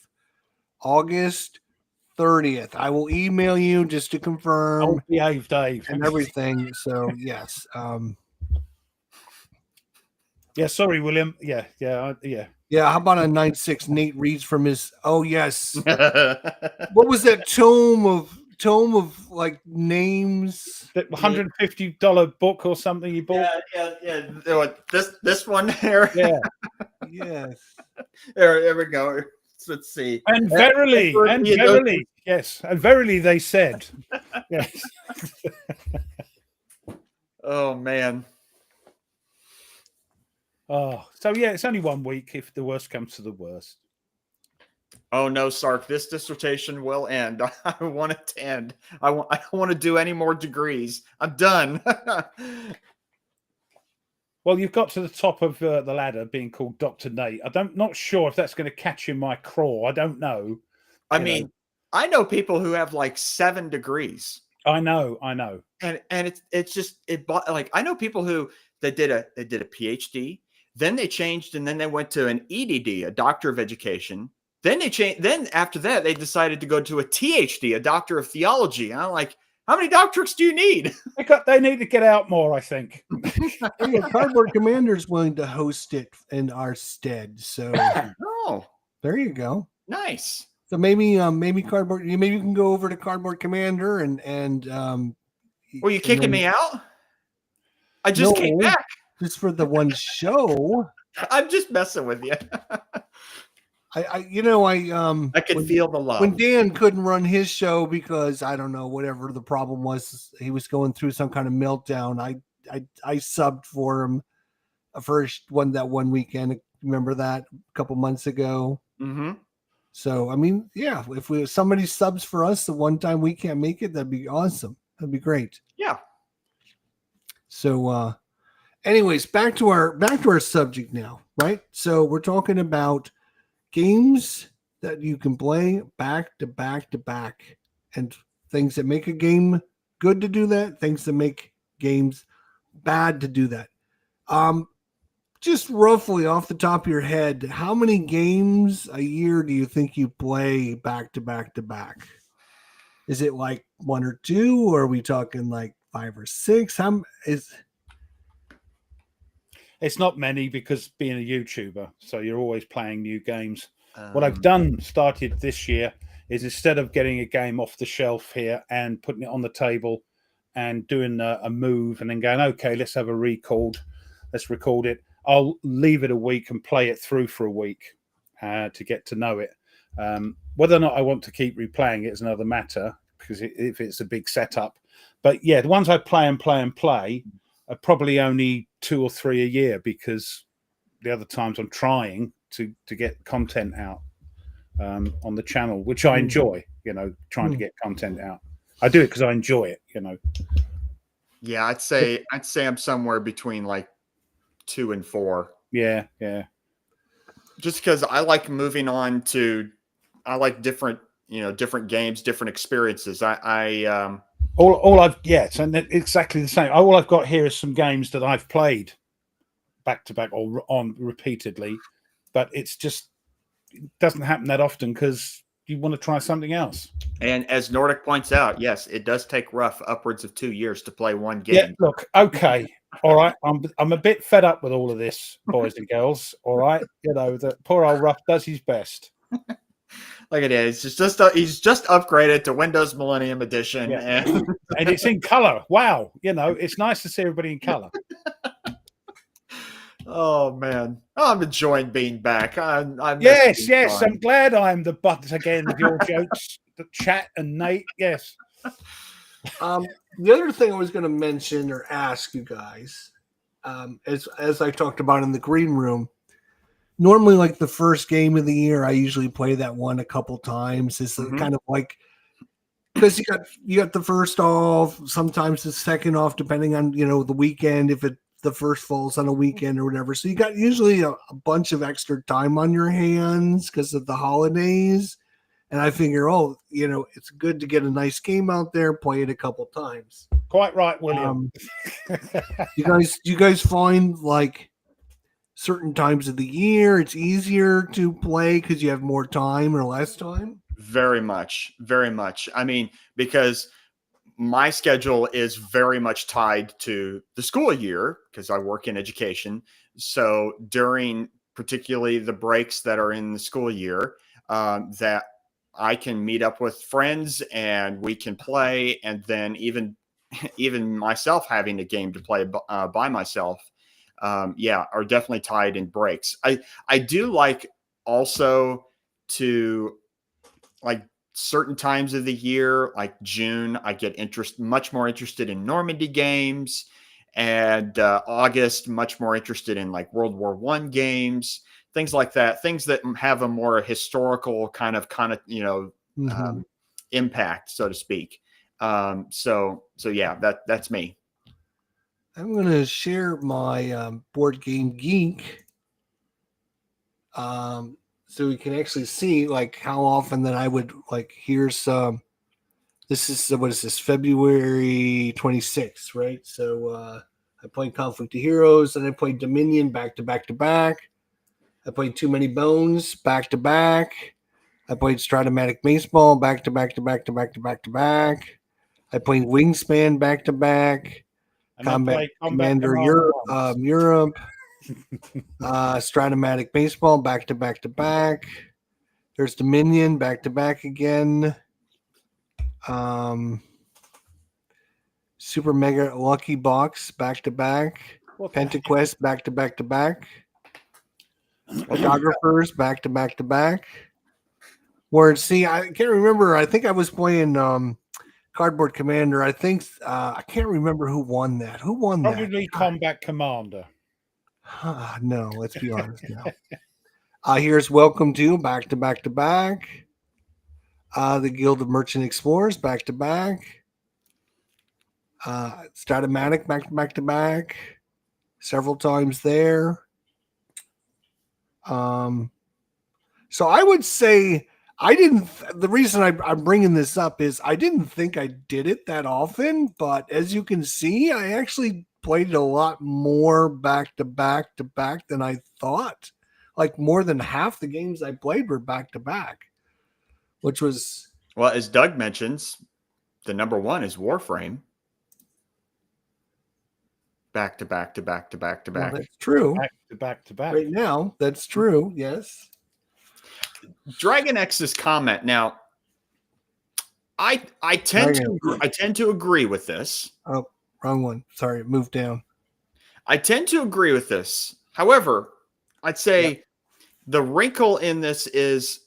Speaker 1: August 30th. I will email you just to confirm.
Speaker 2: Oh, behave, Dave,
Speaker 1: and everything. So yes.
Speaker 2: Yeah. Sorry, William. Yeah.
Speaker 1: Yeah. How about a 9/6? Nate reads from his. Oh yes. What was that tome of like names?
Speaker 2: That $150 book or something you bought.
Speaker 3: Yeah. This one here.
Speaker 2: Yeah.
Speaker 1: Yes.
Speaker 3: There we go. Let's see.
Speaker 2: And verily, yes, and verily they said, yes.
Speaker 3: Oh man.
Speaker 2: Oh, so yeah, it's only 1 week if the worst comes to the worst.
Speaker 3: Oh no, Sark, this dissertation will end. I want it to end. I don't want to do any more degrees. I'm done.
Speaker 2: Well, you've got to the top of the ladder being called Dr. Nate. Not sure if that's going to catch in my craw. I don't know.
Speaker 3: I mean, I know people who have like 7 degrees.
Speaker 2: I know.
Speaker 3: And like, I know people who they did a PhD, then they changed, and then they went to an EDD, a Doctor of Education. Then they changed. Then after that, they decided to go to a THD, a Doctor of Theology. And I'm like, how many doctorates do you need?
Speaker 2: They need to get out more, I think.
Speaker 1: Cardboard Commander's willing to host it in our stead. So there you go.
Speaker 3: Nice.
Speaker 1: So maybe Cardboard. Maybe you can go over to Cardboard Commander and.
Speaker 3: Were you kicking me out? I just came back.
Speaker 1: just for the one show.
Speaker 3: I'm just messing with you.
Speaker 1: I
Speaker 3: I could feel the love.
Speaker 1: When Dan couldn't run his show because I don't know, whatever the problem was, he was going through some kind of meltdown. I subbed for him first that one weekend. Remember that a couple months ago?
Speaker 3: Mm-hmm.
Speaker 1: So I mean, yeah, if somebody subs for us the one time we can't make it, that'd be awesome. That'd be great.
Speaker 3: Yeah.
Speaker 1: So anyways, back to our subject now, right? So we're talking about games that you can play back to back to back, and things that make a game good to do that, things that make games bad to do that. Just roughly off the top of your head, how many games a year do you think you play back to back to back? Is it like 1 or 2, or are we talking like 5 or 6?
Speaker 2: It's not many because being a YouTuber, so you're always playing new games. What I've started this year is instead of getting a game off the shelf here and putting it on the table and doing a move and then going, okay, let's have a record, let's record it. I'll leave it a week and play it through for a week to get to know it. Whether or not I want to keep replaying it is another matter because if it's a big setup. But yeah, the ones I play are probably only 2 or 3 a year because the other times I'm trying to get content out on the channel, which I enjoy, trying to get content out. I do it because I enjoy it,
Speaker 3: Yeah, I'd say I'm somewhere between like 2 and 4.
Speaker 2: Yeah.
Speaker 3: Just because I like moving on to, I like different games, different experiences. So
Speaker 2: exactly the same. All I've got here is some games that I've played back to back or on repeatedly, but it doesn't happen that often because you want to try something else.
Speaker 3: And as Nordic points out, yes, it does take upwards of 2 years to play one game.
Speaker 2: Yeah, look, okay. All right. I'm a bit fed up with all of this, boys and girls. All right. That poor old Ruff does his best.
Speaker 3: Look at it. He's just upgraded to Windows Millennium Edition.
Speaker 2: Yeah. And it's in color. Wow. It's nice to see everybody in color.
Speaker 3: Oh man, I'm enjoying being back.
Speaker 2: Yes. I'm glad I'm the butt again of your jokes, the chat and Nate. Yes.
Speaker 1: The other thing I was going to mention or ask you guys, as I talked about in the green room, normally like the first game of the year, I usually play that one a couple times. It's kind of like, because you got the first off, sometimes the second off, depending on the weekend, if the first falls on a weekend or whatever. So you got usually a bunch of extra time on your hands because of the holidays. And I figure, it's good to get a nice game out there, play it a couple times.
Speaker 2: Quite right, William.
Speaker 1: You guys find like certain times of the year it's easier to play because you have more time or less time?
Speaker 3: Very much. I mean, because my schedule is very much tied to the school year because I work in education. So during particularly the breaks that are in the school year, that I can meet up with friends and we can play. And then even myself having a game to play by myself, are definitely tied in breaks. I do like also to like certain times of the year, like June, I get much more interested in Normandy games, and August, much more interested in like World War I games, things like that, things that have a more historical kind of impact, so to speak. So yeah, that's me.
Speaker 1: I'm going to share my Board Game Geek so we can actually see like how often that I would like, here's this is, what is this, February 26th, right? So I played Conflict of Heroes and I played Dominion back to back to back. I played Too Many Bones back to back. I played Stratomatic Baseball back to back to back to back to back to back. I played Wingspan back to back. Combat Commander Europe. Stratomatic Baseball back to back to back. There's Dominion back to back again. Super Mega Lucky Box back to back. Pentaquest back to back to back. Photographers back to back to back. Where see, I can't remember. I think I was playing Cardboard Commander. I think I can't remember who won that. Who won that?
Speaker 2: Probably Combat Commander.
Speaker 1: No, let's be honest now. Here's Welcome to back to back to back. The Guild of Merchant Explorers back to back. Stratomatic back to back to back. Several times there. So I would say the reason I'm bringing this up is I didn't think I did it that often, but as you can see, I actually played it a lot more back to back to back than I thought. Like more than half the games I played were back to back, which was.
Speaker 3: Well, as Doug mentions, the number one is Warframe. Back to back to back to back to back.
Speaker 1: Well, that's true.
Speaker 2: Back to back to back.
Speaker 1: Right now, that's true. Yes.
Speaker 3: Dragon X's comment. Now, I tend to agree with this.
Speaker 1: Oh, wrong one. Sorry, it moved down.
Speaker 3: I tend to agree with this. However, I'd say the wrinkle in this is,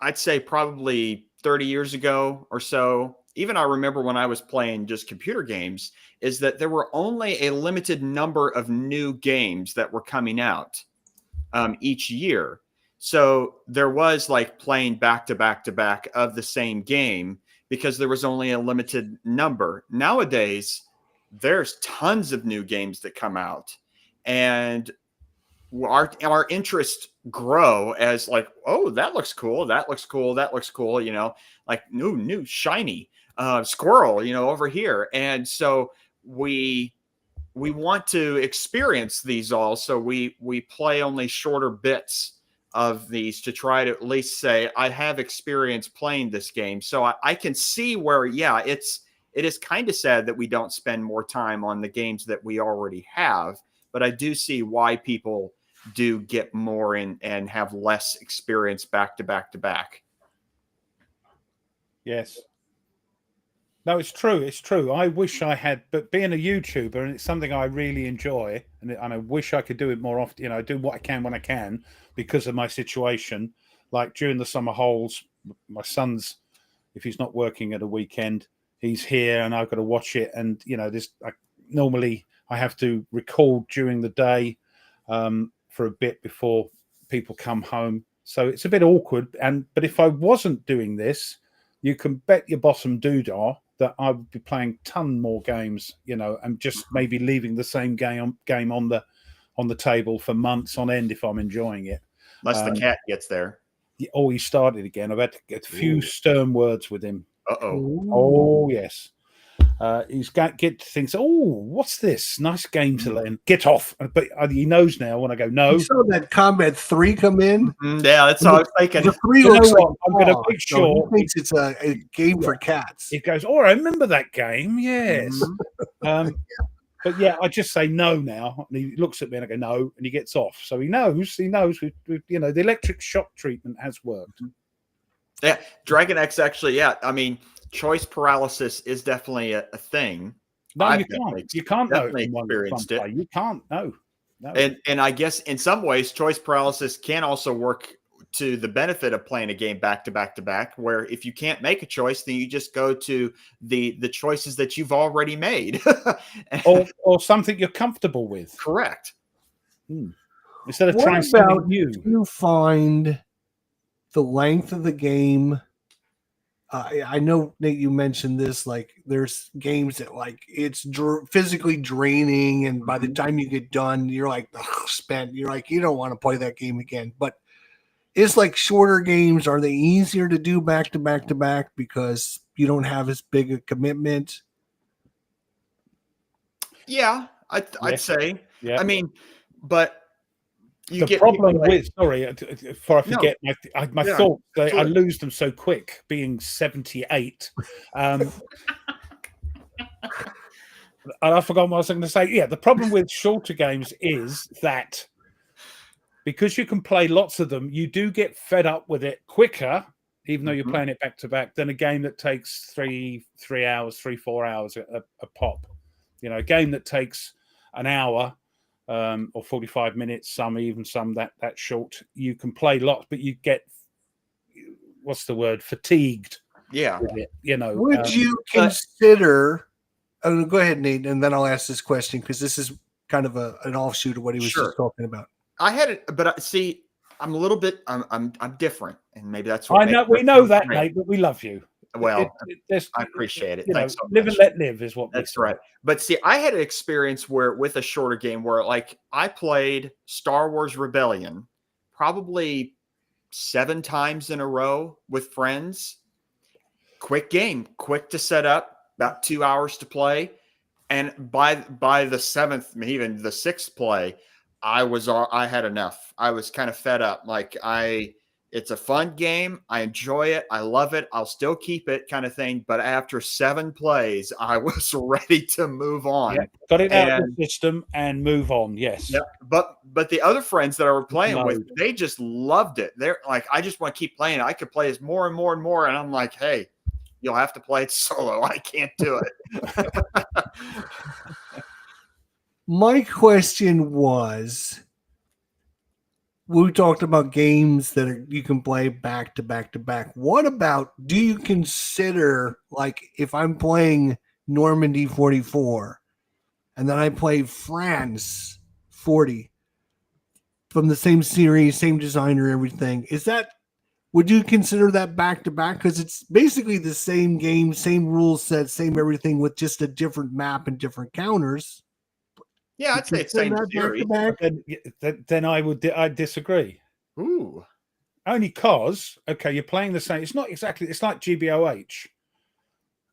Speaker 3: I'd say probably 30 years ago or so. Even I remember when I was playing just computer games, is that there were only a limited number of new games that were coming out each year. So there was like playing back to back to back of the same game because there was only a limited number. Nowadays, there's tons of new games that come out, and our interests grow as like, oh, that looks cool. That looks cool. That looks cool. You know, like new shiny squirrel, you know, over here. And so we want to experience these all. So we play only shorter bits of these to try to at least say, I have experience playing this game. So I can see where, yeah, it is kind of sad that we don't spend more time on the games that we already have, but I do see why people do get more and have less experience back to back to back.
Speaker 2: Yes. No, it's true. It's true. I wish I had, but being a YouTuber, and it's something I really enjoy, and I wish I could do it more often. You know, I do what I can when I can because of my situation. Like during the summer holes, my son's, if he's not working at a weekend, he's here and I've got to watch it. And, you know, normally I have to record during the day for a bit before people come home. So it's a bit awkward. But if I wasn't doing this, you can bet your bottom doodah that I would be playing ton more games, you know, and just maybe leaving the same game on the table for months on end if I'm enjoying it.
Speaker 3: Unless the cat gets there.
Speaker 2: Oh, he started again. I've had to get a few stern words with him.
Speaker 3: Uh-oh.
Speaker 2: Oh, yes. He's thinks, oh, what's this? Nice game to learn. Get off. But he knows now when I go, no.
Speaker 1: You saw that Combat 3 come in?
Speaker 3: Yeah, that's how I was thinking.
Speaker 1: The 3 looks like
Speaker 2: I'm going to make sure.
Speaker 1: He thinks it's a game for cats.
Speaker 2: He goes, oh, I remember that game. Yes. But yeah, I just say no now. And he looks at me and I go, no. And he gets off. So he knows, you know, the electric shock treatment has worked.
Speaker 3: Yeah. Dragon X actually, yeah. I mean, choice paralysis is definitely a thing.
Speaker 2: No, you can't. You can't know.
Speaker 3: Experienced it.
Speaker 2: You can't. No.
Speaker 3: And I guess in some ways, choice paralysis can also work to the benefit of playing a game back to back to back, where if you can't make a choice, then you just go to the choices that you've already made,
Speaker 2: or something you're comfortable with.
Speaker 3: Correct.
Speaker 2: Instead of trying something new.
Speaker 1: You find the length of the game. I know, Nate, you mentioned this, like there's games that like it's physically draining. And by the time you get done, you're like spent. You're like, you don't want to play that game again. But it's like shorter games. Are they easier to do back to back to back because you don't have as big a commitment?
Speaker 3: Yeah, I'd say. Yeah. I mean, but
Speaker 2: the problem with, sorry, before I forget my thoughts, I lose them so quick, being 78. And I forgot what I was going to say. Yeah, the problem with shorter games is that because you can play lots of them, you do get fed up with it quicker, even though you're playing it back to back, than a game that takes 4 hours a pop. You know, a game that takes an hour or 45 minutes, some that short. You can play lots, but you get, what's the word, fatigued.
Speaker 3: Yeah.
Speaker 2: With it, you know.
Speaker 1: Would you consider? Oh, go ahead, Nate, and then I'll ask this question because this is kind of an offshoot of what he was just talking about.
Speaker 3: I had it, but see, I'm a little bit. I'm different, and maybe that's
Speaker 2: what I know. We know that, Nate, but we love you.
Speaker 3: Well, I appreciate it. Thanks so much.
Speaker 2: Live and let live is what.
Speaker 3: That's right. But see, I had an experience where with a shorter game where, like, I played Star Wars Rebellion probably 7 times in a row with friends. Quick game, quick to set up, about 2 hours to play, and by the 7th, even the 6th play, I had enough. I was kind of fed up. Like, it's a fun game. I enjoy it. I love it. I'll still keep it, kind of thing. But after 7 plays, I was ready to move on.
Speaker 2: Yeah, got it out of the system and move on. Yes.
Speaker 3: Yeah. But the other friends that I were playing with, they just loved it. They're like, I just want to keep playing. I could play this more and more and more. And I'm like, hey, you'll have to play it solo. I can't do it.
Speaker 1: My question was, we talked about games that you can play back to back to back. What about, do you consider, like, if I'm playing Normandy 44 and then I play France 40 from the same series, same designer, everything, would you consider that back to back? Because it's basically the same game, same rule set, same everything with just a different map and different counters.
Speaker 3: Yeah, I'd say it's same series.
Speaker 2: Then I'd disagree.
Speaker 3: Ooh.
Speaker 2: Only because, okay, you're playing the same. It's not exactly, it's like GBOH.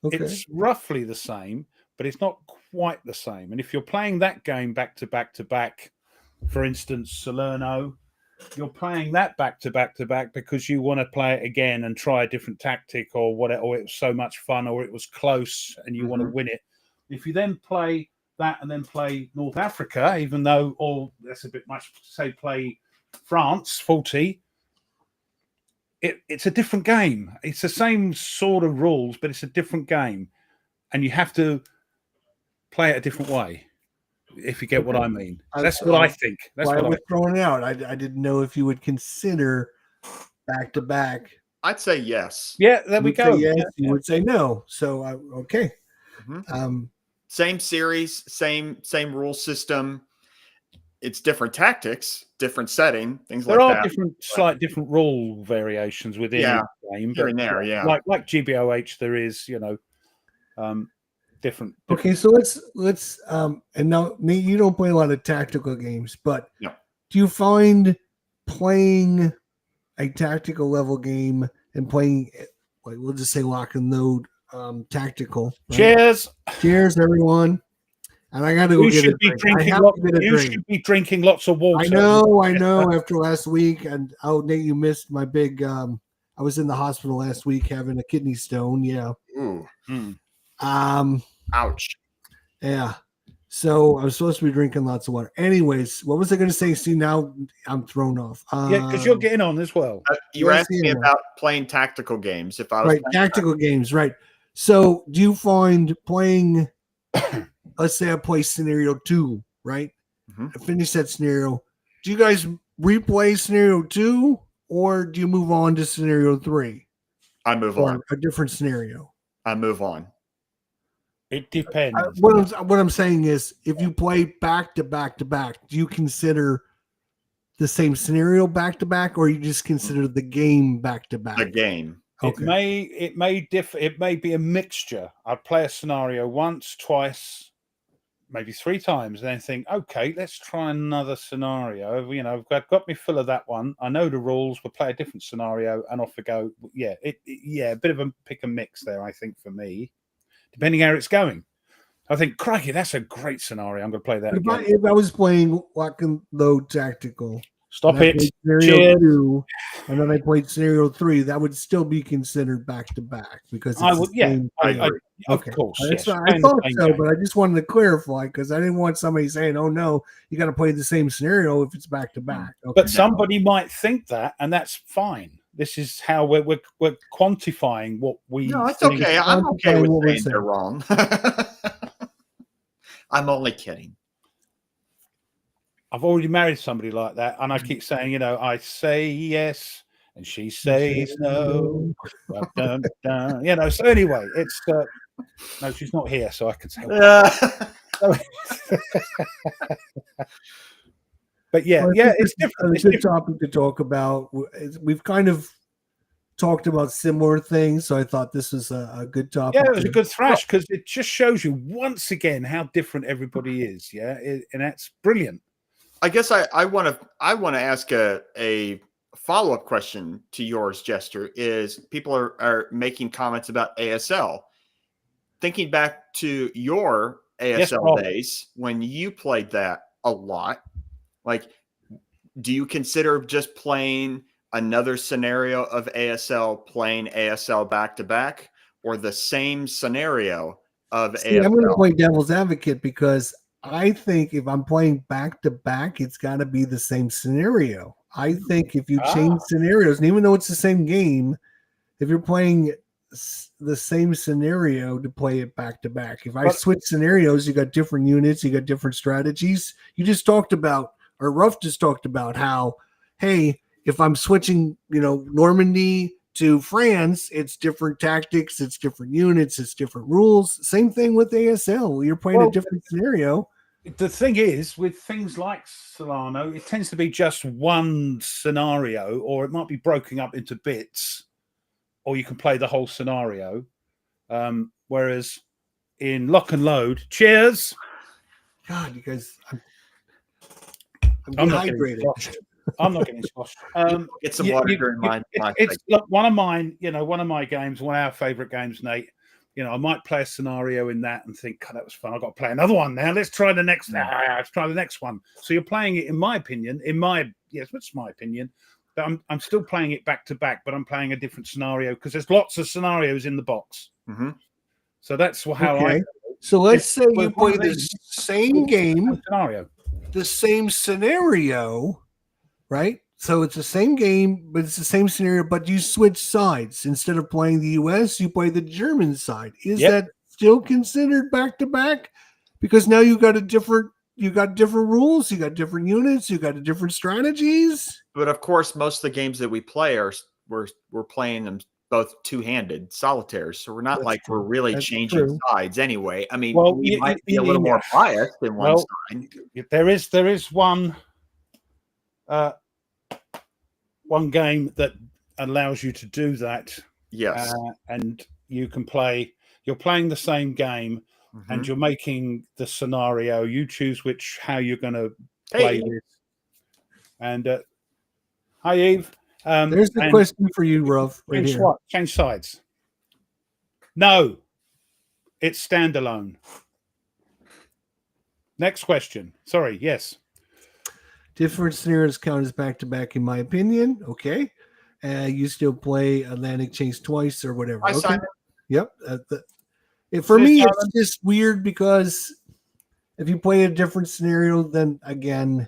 Speaker 2: Okay. It's roughly the same, but it's not quite the same. And if you're playing that game back to back to back, for instance, Salerno, you're playing that back to back to back because you want to play it again and try a different tactic or whatever, or it was so much fun, or it was close and you want to win it. If you then play that and then play North Africa, even though, or that's a bit much to say, play France 40, it's a different game. It's the same sort of rules, but it's a different game, and you have to play it a different way, if you get what I mean. That's what I think. That's what I was
Speaker 1: throwing out. I didn't know if you would consider back to back.
Speaker 3: I'd say yes.
Speaker 2: Yeah, there we go.
Speaker 1: Yes, you would say no. So okay.
Speaker 3: Same series, same rule system. It's different tactics, different setting, things like that.
Speaker 2: There are slight different rule variations within the game,
Speaker 3: here and there. Yeah,
Speaker 2: like GBOH, there is, different.
Speaker 1: Okay, so let's and now, Nate, you don't play a lot of tactical games, but do you find playing a tactical level game and playing, like, we'll just say lock and load, tactical?
Speaker 2: Right?
Speaker 1: Cheers, everyone! And I got to go get a drink.
Speaker 2: You should be drinking lots of water.
Speaker 1: I know. After last week, and Nate, you missed my big. I was in the hospital last week having a kidney stone. Yeah.
Speaker 3: Ooh.
Speaker 1: Ouch. Yeah. So I was supposed to be drinking lots of water. Anyways, what was I going to say? See, now I'm thrown off.
Speaker 2: Because you're getting on as well.
Speaker 3: You were asking me about playing tactical games. If I was
Speaker 1: tactical games, right? So do you find playing? Let's say I play scenario 2, right? I finish that scenario. Do you guys replay scenario 2, or do you move on to scenario 3?
Speaker 3: I move on.
Speaker 1: A different scenario.
Speaker 3: I move on.
Speaker 2: It depends.
Speaker 1: What I'm saying is, if you play back to back to back, do you consider the same scenario back to back, or you just consider the game back to back?
Speaker 3: The game.
Speaker 2: Okay. It may differ. It may be a mixture. I play a scenario once, twice, maybe 3 times, and then think, okay, let's try another scenario. I've got me full of that one. I know the rules. We'll play a different scenario, and off we go. Yeah, a bit of a pick and mix there, I think, for me, depending how it's going. I think, crikey, that's a great scenario. I'm going to play that again.
Speaker 1: If I was playing lock and load tactical,
Speaker 2: stop it.
Speaker 1: Scenario 2, and then I played scenario 3, that would still be considered back to back because it's
Speaker 2: I would. Yeah, of course.
Speaker 1: Yes. I thought so, but I just wanted to clarify because I didn't want somebody saying, "Oh no, you got to play the same scenario if it's back to back."
Speaker 2: But somebody might think that, and that's fine. This is how we're quantifying what we.
Speaker 3: No, it's okay. I'm okay with saying they're wrong. I'm only kidding.
Speaker 2: I've already married somebody like that, and I keep saying, you know, I say yes, and she says no. Dun, dun, dun. You know. So anyway, it's no, she's not here, so I can say. But yeah,
Speaker 1: Well,
Speaker 2: yeah, it's different.
Speaker 1: It's a good topic to talk about. We've kind of talked about similar things, so I thought this was a good topic.
Speaker 2: Yeah, it was a good thrash because it just shows you once again how different everybody is. Yeah, and that's brilliant.
Speaker 3: I guess I want to ask a follow-up question to yours, Jester. Is people are making comments about ASL. Thinking back to your ASL days when you played that a lot, like, do you consider just playing another scenario of ASL, playing ASL back to back, or the same scenario of ASL?
Speaker 1: I'm going to play devil's advocate because I think if I'm playing back to back, it's got to be the same scenario. I think if you change scenarios, and even though it's the same game, if you're playing the same scenario to play it back to back, if I switch scenarios, you got different units, you got different strategies. You just talked about, or Ruff just talked about how, hey, if I'm switching, Normandy to France, it's different tactics, it's different units, it's different rules. Same thing with ASL. You're playing a different scenario.
Speaker 2: The thing is, with things like Solano, it tends to be just one scenario, or it might be broken up into bits, or you can play the whole scenario. Whereas in Lock and Load, cheers.
Speaker 1: God, you guys,
Speaker 2: I'm dehydrated. I'm not getting squashed.
Speaker 3: Get some water during my
Speaker 2: it's look, one of mine, one of my games, one of our favorite games, Nate. I might play a scenario in that and think, God, that was fun. I've got to play another one now. Let's try the next. Let's try the next one. So you're playing it, in my opinion, it's my opinion. But I'm still playing it back to back, but I'm playing a different scenario because there's lots of scenarios in the box.
Speaker 3: Mm-hmm.
Speaker 2: So that's how I.
Speaker 1: So let's say you play the same game,
Speaker 2: scenario,
Speaker 1: the same scenario, right? So it's the same game, but it's the same scenario, but you switch sides. Instead of playing the US, you play the German side. Is that still considered back to back? Because now you got different rules, you got different units, you got different strategies.
Speaker 3: But of course, most of the games that we play we're playing them both two-handed solitaires. So we're not we're really changing sides anyway. I mean, we might be a little more biased than one side.
Speaker 2: There is one game that allows you to do that.
Speaker 3: Yes.
Speaker 2: And you can you're playing the same game and you're making the scenario. You choose how you're going to play this. And hi, Eve.
Speaker 1: There's the question for you, Ruff. Right here.
Speaker 2: What? Change sides. No, it's standalone. Next question. Sorry. Yes.
Speaker 1: Different scenarios count as back-to-back, in my opinion. Okay. You still play Atlantic Chains twice or whatever. Okay. Yep. For me, it's just weird because if you play a different scenario, then again,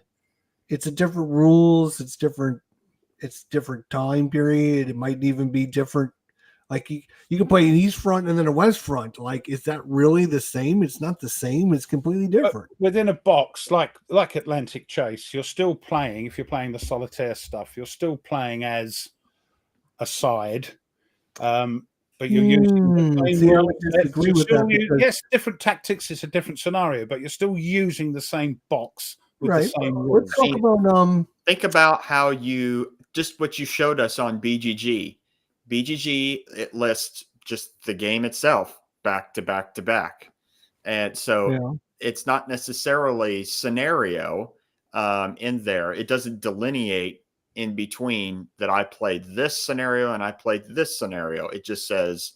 Speaker 1: it's a different rules. It's different time period. It might even be different. Like you can play an East Front and then a West Front. Like, is that really the same? It's not the same. It's completely different.
Speaker 2: But within a box, like Atlantic Chase, you're still playing. If you're playing the solitaire stuff, you're still playing as a side. But you're using the same yes, different tactics. It's a different scenario, but you're still using the same box with the same rules.
Speaker 1: Let's talk about
Speaker 3: think about how what you showed us on BGG. BGG, it lists just the game itself back to back to back. And so it's not necessarily scenario in there. It doesn't delineate in between that I played this scenario and I played this scenario. It just says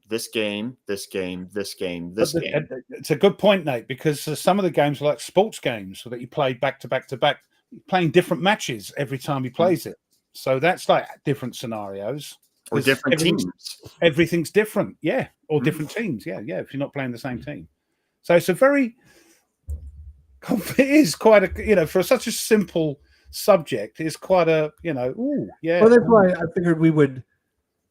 Speaker 3: this game, this game, this game, this game.
Speaker 2: It's a good point, Nate, because some of the games are like sports games that you play back to back to back, playing different matches every time he plays it. So that's like different scenarios.
Speaker 3: Or different teams.
Speaker 2: Everything's different, or different teams, if you're not playing the same team. So it's it is quite a, for such a simple subject, it's quite a, Well,
Speaker 1: that's why I figured we would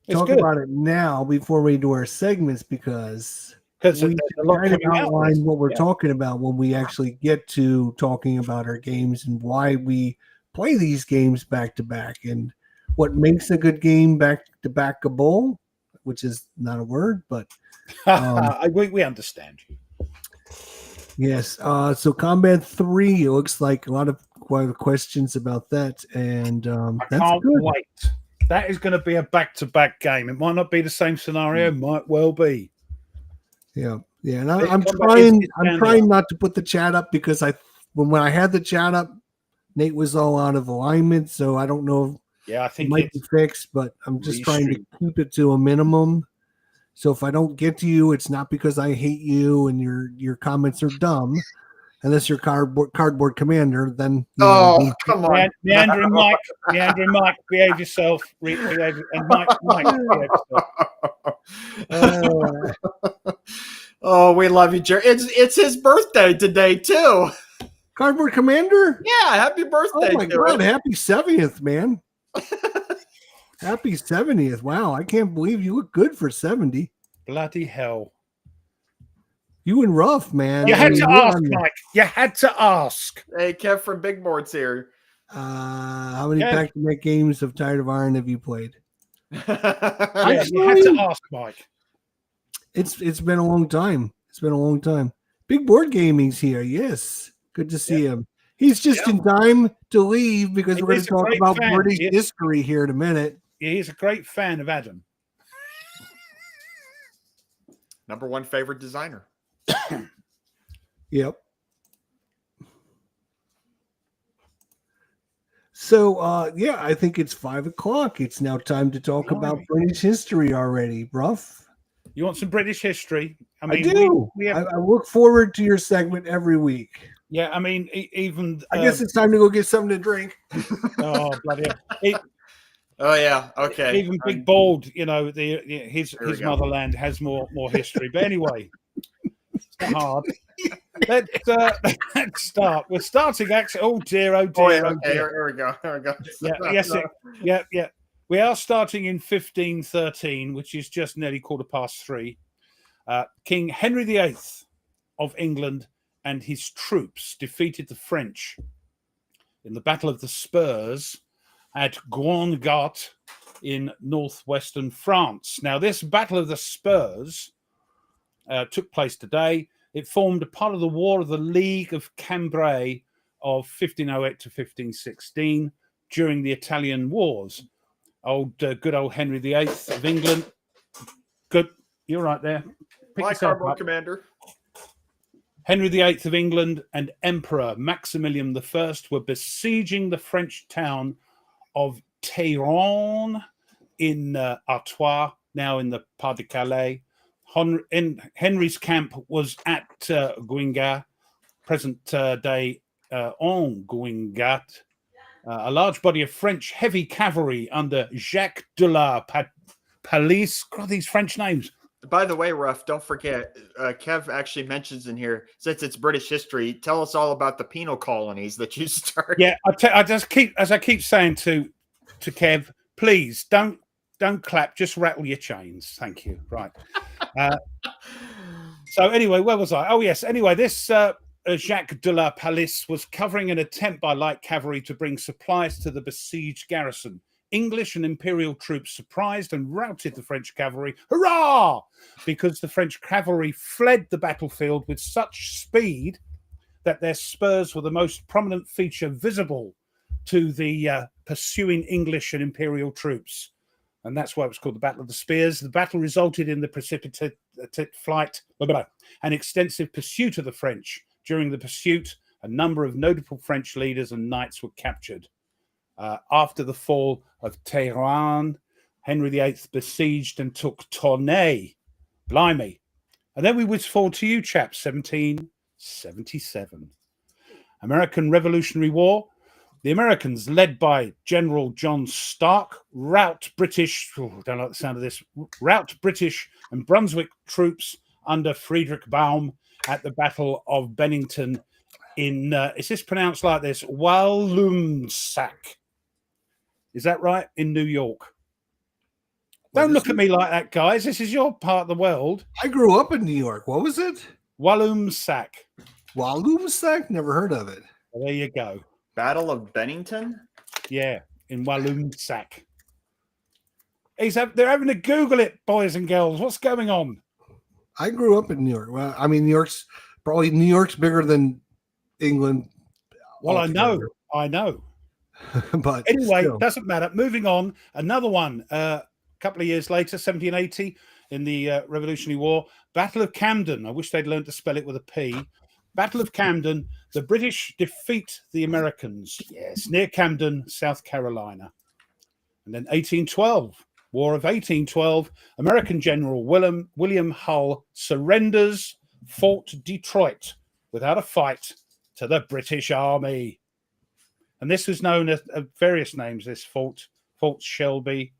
Speaker 1: talk about it now before we do our segments, because
Speaker 2: because
Speaker 1: we
Speaker 2: there's
Speaker 1: should
Speaker 2: a lot
Speaker 1: kind of
Speaker 2: coming out.
Speaker 1: outline what we're
Speaker 2: Yeah.
Speaker 1: talking about when we actually get to talking about our games and why we play these games back to back and what makes a good game back to backable, which is not a word, but
Speaker 2: we understand you.
Speaker 1: yes. So Combat 3, it looks like a lot of questions about that, and
Speaker 2: I
Speaker 1: that's
Speaker 2: can't
Speaker 1: good.
Speaker 2: wait. That is going to be a back-to-back game. It might not be the same scenario, might well be.
Speaker 1: Yeah, and I'm
Speaker 2: Combat
Speaker 1: trying
Speaker 2: standalone.
Speaker 1: not to put the chat up because when I had the chat up, Nate was all out of alignment, so I don't know if
Speaker 2: Yeah, I
Speaker 1: it
Speaker 2: think
Speaker 1: might be
Speaker 2: it's
Speaker 1: fixed, but I'm just trying to
Speaker 2: restream.
Speaker 1: keep it to a minimum. So if I don't get to you, it's not because I hate you and your comments are dumb. Unless you're cardboard commander, then
Speaker 3: Oh, come on.
Speaker 2: Meandering Mike, behave yourself. And Mike, behave yourself.
Speaker 3: Oh, we love you, Jerry. It's his birthday today too.
Speaker 1: Cardboard commander?
Speaker 3: Yeah, happy birthday!
Speaker 1: Oh my
Speaker 3: to
Speaker 1: god,
Speaker 3: him.
Speaker 1: happy 70th, man. Happy 70th. Wow, I can't believe you look good for 70.
Speaker 2: Bloody hell.
Speaker 1: You and rough, man.
Speaker 2: You had to
Speaker 1: you're
Speaker 2: ask,
Speaker 1: on the-
Speaker 2: Mike. You had to ask.
Speaker 3: Hey, Kev from Big Boards here.
Speaker 1: How many
Speaker 2: Yeah.
Speaker 1: back-to-back games of Tired of Iron have you played?
Speaker 2: Yeah, you had to ask, Mike.
Speaker 1: It's been a long time. It's been a long time. Big Board Gaming's here. Yes. Good to see him. He's just in time to leave because we're going to talk about British history here in a minute.
Speaker 2: Yeah, he's a great fan of Adam.
Speaker 3: Number one favorite designer.
Speaker 1: Yep. So, I think it's 5:00. It's now time to talk about British history already, bruv.
Speaker 2: You want some British history?
Speaker 1: I do. I look forward to your segment every week.
Speaker 2: Yeah, I mean, even...
Speaker 1: I guess it's time to go get something to drink.
Speaker 2: Oh, bloody hell.
Speaker 3: Oh, yeah. Okay.
Speaker 2: Even Big Bald, his motherland has more history. But anyway, it's not hard. Let's start. We're starting actually. Oh dear, oh dear.
Speaker 3: Oh, okay, here we go.
Speaker 2: Yeah. We are starting in 1513, which is just nearly 3:15. King Henry VIII of England and his troops defeated the French in the Battle of the Spurs at Guingamp in northwestern France. Now, this Battle of the Spurs took place today. It formed a part of the War of the League of Cambrai of 1508 to 1516 during the Italian Wars. Good old Henry VIII of England. Good, you're right there.
Speaker 3: My cardboard commander.
Speaker 2: Henry VIII of England and Emperor Maximilian I were besieging the French town of Téhéran in Artois, now in the Pas-de-Calais. Henry's camp was at Guingamp, present day en Guingamp. A large body of French heavy cavalry under Jacques de la Palisse. God, these French names.
Speaker 3: By the way, Ruff, don't forget, Kev actually mentions in here, since it's British history, tell us all about the penal colonies that you started.
Speaker 2: Yeah, I just keep saying to Kev, please don't clap, just rattle your chains. Thank you. Right. So anyway, where was I? Oh yes. Anyway, this Jacques de la Palisse was covering an attempt by light cavalry to bring supplies to the besieged garrison. English and imperial troops surprised and routed the French cavalry. Hurrah! Because the French cavalry fled the battlefield with such speed that their spurs were the most prominent feature visible to the pursuing English and imperial troops. And that's why it was called the Battle of the Spears. The battle resulted in the precipitate flight and extensive pursuit of the French. During the pursuit, a number of notable French leaders and knights were captured. After the fall of Téhéran, Henry VIII besieged and took Tournai. Blimey. And then we whiz forward to you, chaps, 1777. American Revolutionary War. The Americans, led by General John Stark, rout British and Brunswick troops under Friedrich Baum at the Battle of Bennington in, is this pronounced like this? Walloomsac. Is that right? In New York. Don't look at me like that, guys. This is your part of the world.
Speaker 1: I grew up in New York. What was it?
Speaker 2: Walloomsac.
Speaker 1: Walloomsac? Never heard of it.
Speaker 2: Well, there you go.
Speaker 3: Battle of Bennington?
Speaker 2: Yeah, in Walloomsac. They're having to Google it, boys and girls. What's going on?
Speaker 1: I grew up in New York. Well, I mean, New York's bigger than England.
Speaker 2: Well, I know.
Speaker 1: But
Speaker 2: anyway,
Speaker 1: still.
Speaker 2: Doesn't matter. Moving on. Another one. A couple of years later, 1780, in the Revolutionary War, Battle of Camden. I wish they'd learned to spell it with a P. Battle of Camden. The British defeat the Americans. Yes, near Camden, South Carolina. And then 1812. War of 1812, American General William Hull surrenders Fort Detroit without a fight to the British Army. And this was known as various names, this Fort Shelby.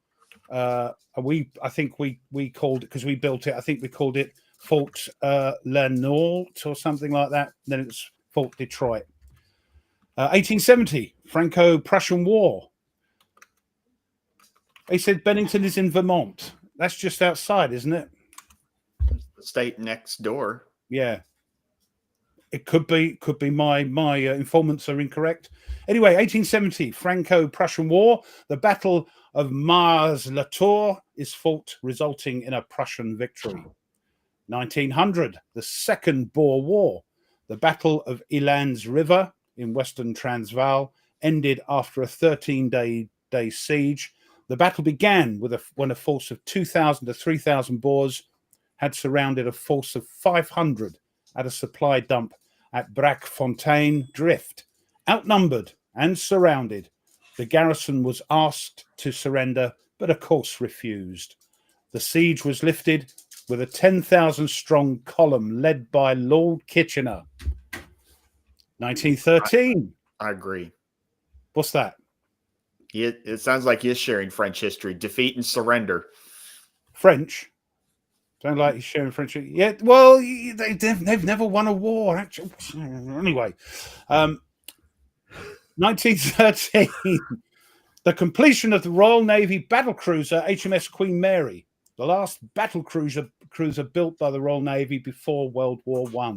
Speaker 2: I think we called it, because we built it, I think we called it Fort Lanault or something like that. Then it was Fort Detroit. 1870, Franco-Prussian War. He said Bennington is in Vermont. That's just outside, isn't it?
Speaker 3: The state next door.
Speaker 2: Yeah. It could be my informants are incorrect. Anyway, 1870, Franco-Prussian War. The Battle of Mars-la-Tour is fought, resulting in a Prussian victory. 1900, the Second Boer War. The Battle of Elands River in Western Transvaal ended after a 13-day siege. The battle began when a force of 2,000 to 3,000 Boers had surrounded a force of 500 at a supply dump at Brakfontein Drift. Outnumbered and surrounded, the garrison was asked to surrender, but of course refused. The siege was lifted with a 10,000-strong column led by Lord Kitchener. 1913.
Speaker 3: I agree.
Speaker 2: What's that?
Speaker 3: It sounds like he's sharing French history. Defeat and surrender.
Speaker 2: French? Sound like he's sharing French? Yeah, well, they've never won a war, actually. Anyway, 1913. The completion of the Royal Navy battlecruiser HMS Queen Mary, the last battle cruiser built by the Royal Navy before World War I.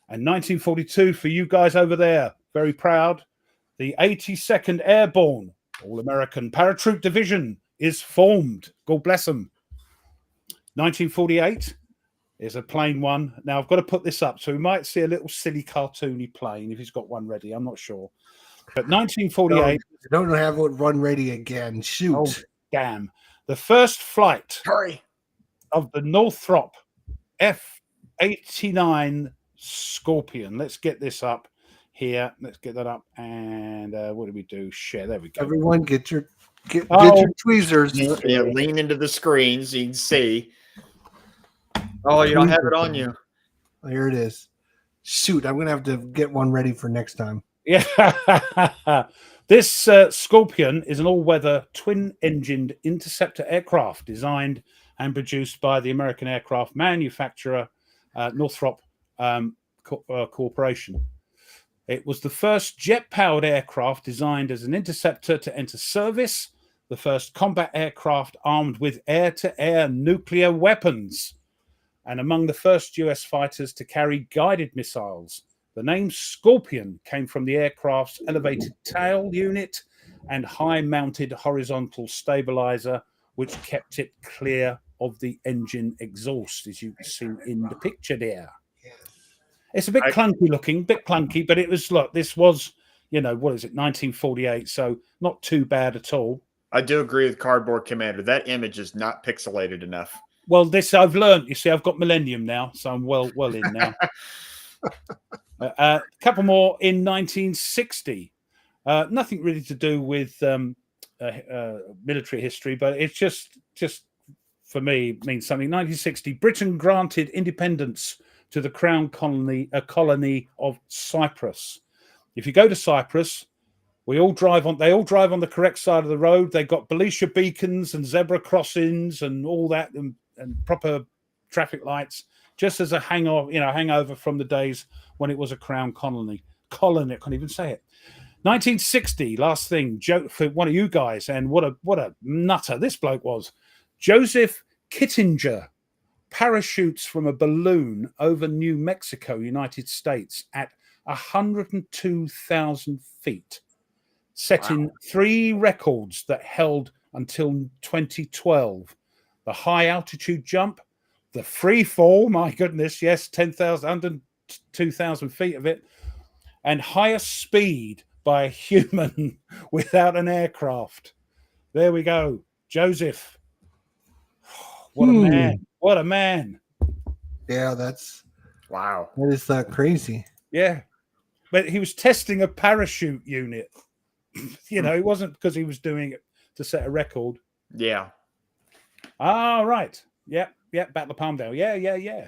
Speaker 2: And 1942, for you guys over there, very proud, the 82nd Airborne All-American Paratroop Division is formed. God bless them. 1948 is a plain one. Now, I've got to put this up, so we might see a little silly cartoony plane if he's got one ready. I'm not sure. But 1948...
Speaker 1: Don't have it run ready again. Shoot.
Speaker 2: Oh, damn. The first flight of the Northrop F-89 Scorpion. Let's get this up here. Let's get that up. And what do we do? Share. There we go.
Speaker 1: Everyone get your tweezers.
Speaker 3: Yeah, lean into the screen so you can see. Oh, you don't have it on you.
Speaker 1: Oh, here it is. Shoot, I'm going to have to get one ready for next time.
Speaker 2: Yeah. This Scorpion is an all-weather twin-engined interceptor aircraft designed and produced by the American aircraft manufacturer Northrop Corporation. It was the first jet-powered aircraft designed as an interceptor to enter service, the first combat aircraft armed with air-to-air nuclear weapons, and among the first US fighters to carry guided missiles. The name Scorpion came from the aircraft's elevated tail unit and high-mounted horizontal stabilizer, which kept it clear of the engine exhaust, as you can see in the picture there. It's a bit clunky looking, but it was, look, this was, what is it, 1948, so not too bad at all.
Speaker 3: I do agree with Cardboard Commander. That image is not pixelated enough.
Speaker 2: Well, this I've learned. You see, I've got Millennium now, so I'm well in now. A couple more in 1960. Nothing really to do with military history, but it's just for me means something. 1960, Britain granted independence to the Crown colony of Cyprus. If you go to Cyprus, they all drive on the correct side of the road. They got Belisha beacons and zebra crossings and all that, and proper traffic lights, just as a hangover from the days when it was a Crown colony. I can't even say it. 1960, last thing, joke for one of you guys, and what a nutter this bloke was. Joseph Kittinger parachutes from a balloon over New Mexico, United States, at 102,000 feet, setting 3 records that held until 2012. The high altitude jump, the free fall, my goodness, yes, 10,000, 102,000 feet of it, and highest speed by a human without an aircraft. There we go. Joseph. What a man. What a man.
Speaker 1: Yeah, that's
Speaker 3: Wow.
Speaker 1: that is crazy.
Speaker 2: Yeah. But he was testing a parachute unit. You know, it wasn't because he was doing it to set a record.
Speaker 3: Yeah.
Speaker 2: Ah, right. Yep. Yep. Battle of Palmdale. Yeah.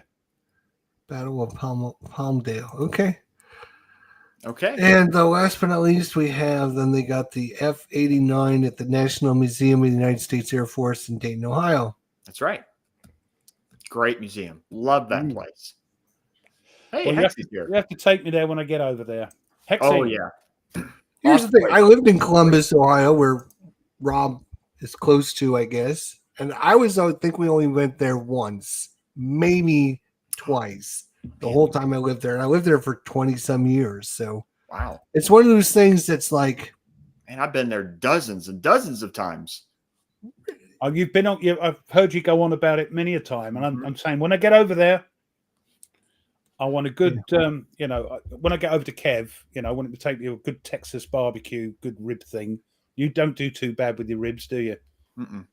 Speaker 1: Battle of Palmdale. Okay.
Speaker 3: Okay.
Speaker 1: And last but not least, we have then they got the F-89 at the National Museum of the United States Air Force in Dayton, Ohio.
Speaker 3: That's right. Great museum. Love that place. Hey,
Speaker 2: Well,
Speaker 3: Hexy's here.
Speaker 2: you have to take me there when I get over there. Hexy.
Speaker 3: Oh, yeah.
Speaker 1: Here's
Speaker 3: Awesome
Speaker 1: the thing.
Speaker 3: place.
Speaker 1: I lived in Columbus, Ohio, where Rob is close to, I guess. And I think we only went there once, maybe twice, the whole time I lived there. And I lived there for 20 some years. So
Speaker 3: Wow.
Speaker 1: it's one of those things that's like,
Speaker 3: And I've been there dozens and dozens of times.
Speaker 2: Oh, you've been on. I've heard you go on about it many a time, and I'm saying when I get over there, I want a good, you know, when I get over to Kev, you know, I want him to take me a good Texas barbecue, good rib thing. You don't do too bad with your ribs, do you?
Speaker 3: Mm-mm.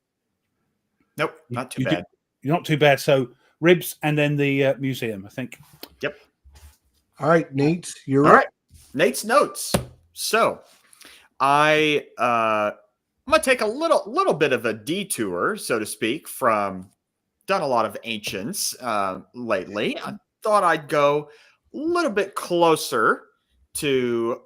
Speaker 3: Nope, not too bad.
Speaker 2: You're not too bad. So ribs and then the museum, I think.
Speaker 3: Yep.
Speaker 1: all right, Nate, you're
Speaker 3: All
Speaker 1: up.
Speaker 3: right. Nate's notes. So I'm gonna take a little bit of a detour, so to speak, from done a lot of ancients lately. I thought I'd go a little bit closer to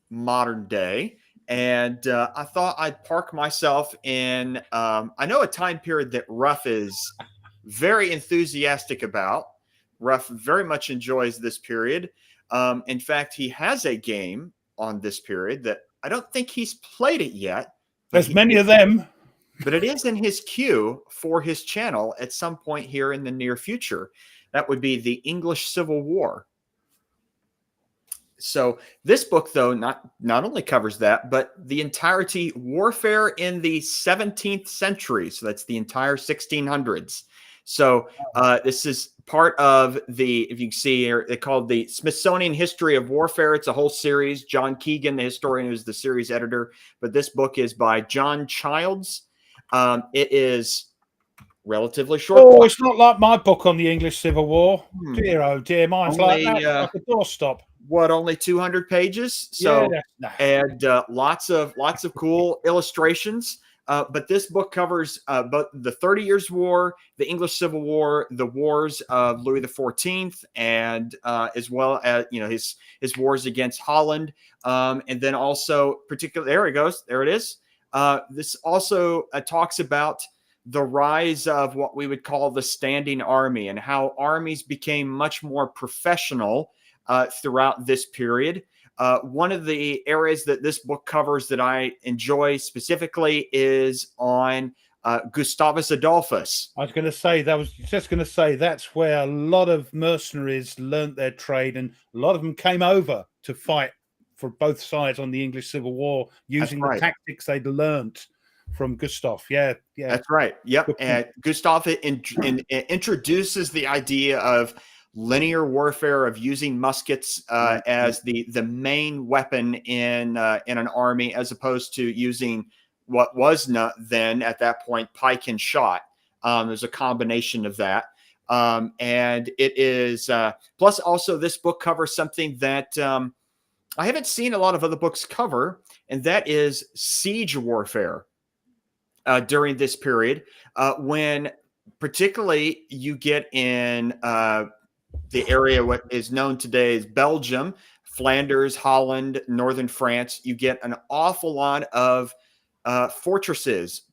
Speaker 3: modern day. And I thought I'd park myself in, I know a time period that Ruff is very enthusiastic about. Ruff very much enjoys this period. In fact, he has a game on this period that I don't think he's played it yet.
Speaker 2: There's many of them.
Speaker 3: But it is in his queue for his channel at some point here in the near future. That would be the English Civil War. So this book, though, not only covers that, but the entirety warfare in the 17th century. So that's the entire 1600s. So this is part of the, if you can see here, they called the Smithsonian History of Warfare. It's a whole series. John Keegan, the historian, is the series editor. But this book is by John Childs. It is relatively short.
Speaker 2: Oh, it's not like my book on the English Civil War. Dear, oh dear, mine's
Speaker 3: Only,
Speaker 2: like that, like a doorstop.
Speaker 3: What, only 200 pages? So, and lots of cool illustrations. But this book covers both the 30 Years' War, the English Civil War, the wars of Louis XIV, and as well as his wars against Holland, and then also particularly there it goes, there it is. This also talks about the rise of what we would call the standing army and how armies became much more professional throughout this period. One of the areas that this book covers that I enjoy specifically is on Gustavus Adolphus.
Speaker 2: I was going to say, that's where a lot of mercenaries learnt their trade, and a lot of them came over to fight for both sides on the English Civil War using the tactics they'd learnt from Gustav. Yeah.
Speaker 3: That's right. Yep. And Gustav introduces the idea of linear warfare, of using muskets as the main weapon in an army, as opposed to using what was not then at that point pike and shot. There's a combination of that, and it is plus also this book covers something that I haven't seen a lot of other books cover, and that is siege warfare during this period, when particularly you get in the area what is known today as Belgium, Flanders, Holland, northern France. You get an awful lot of fortresses,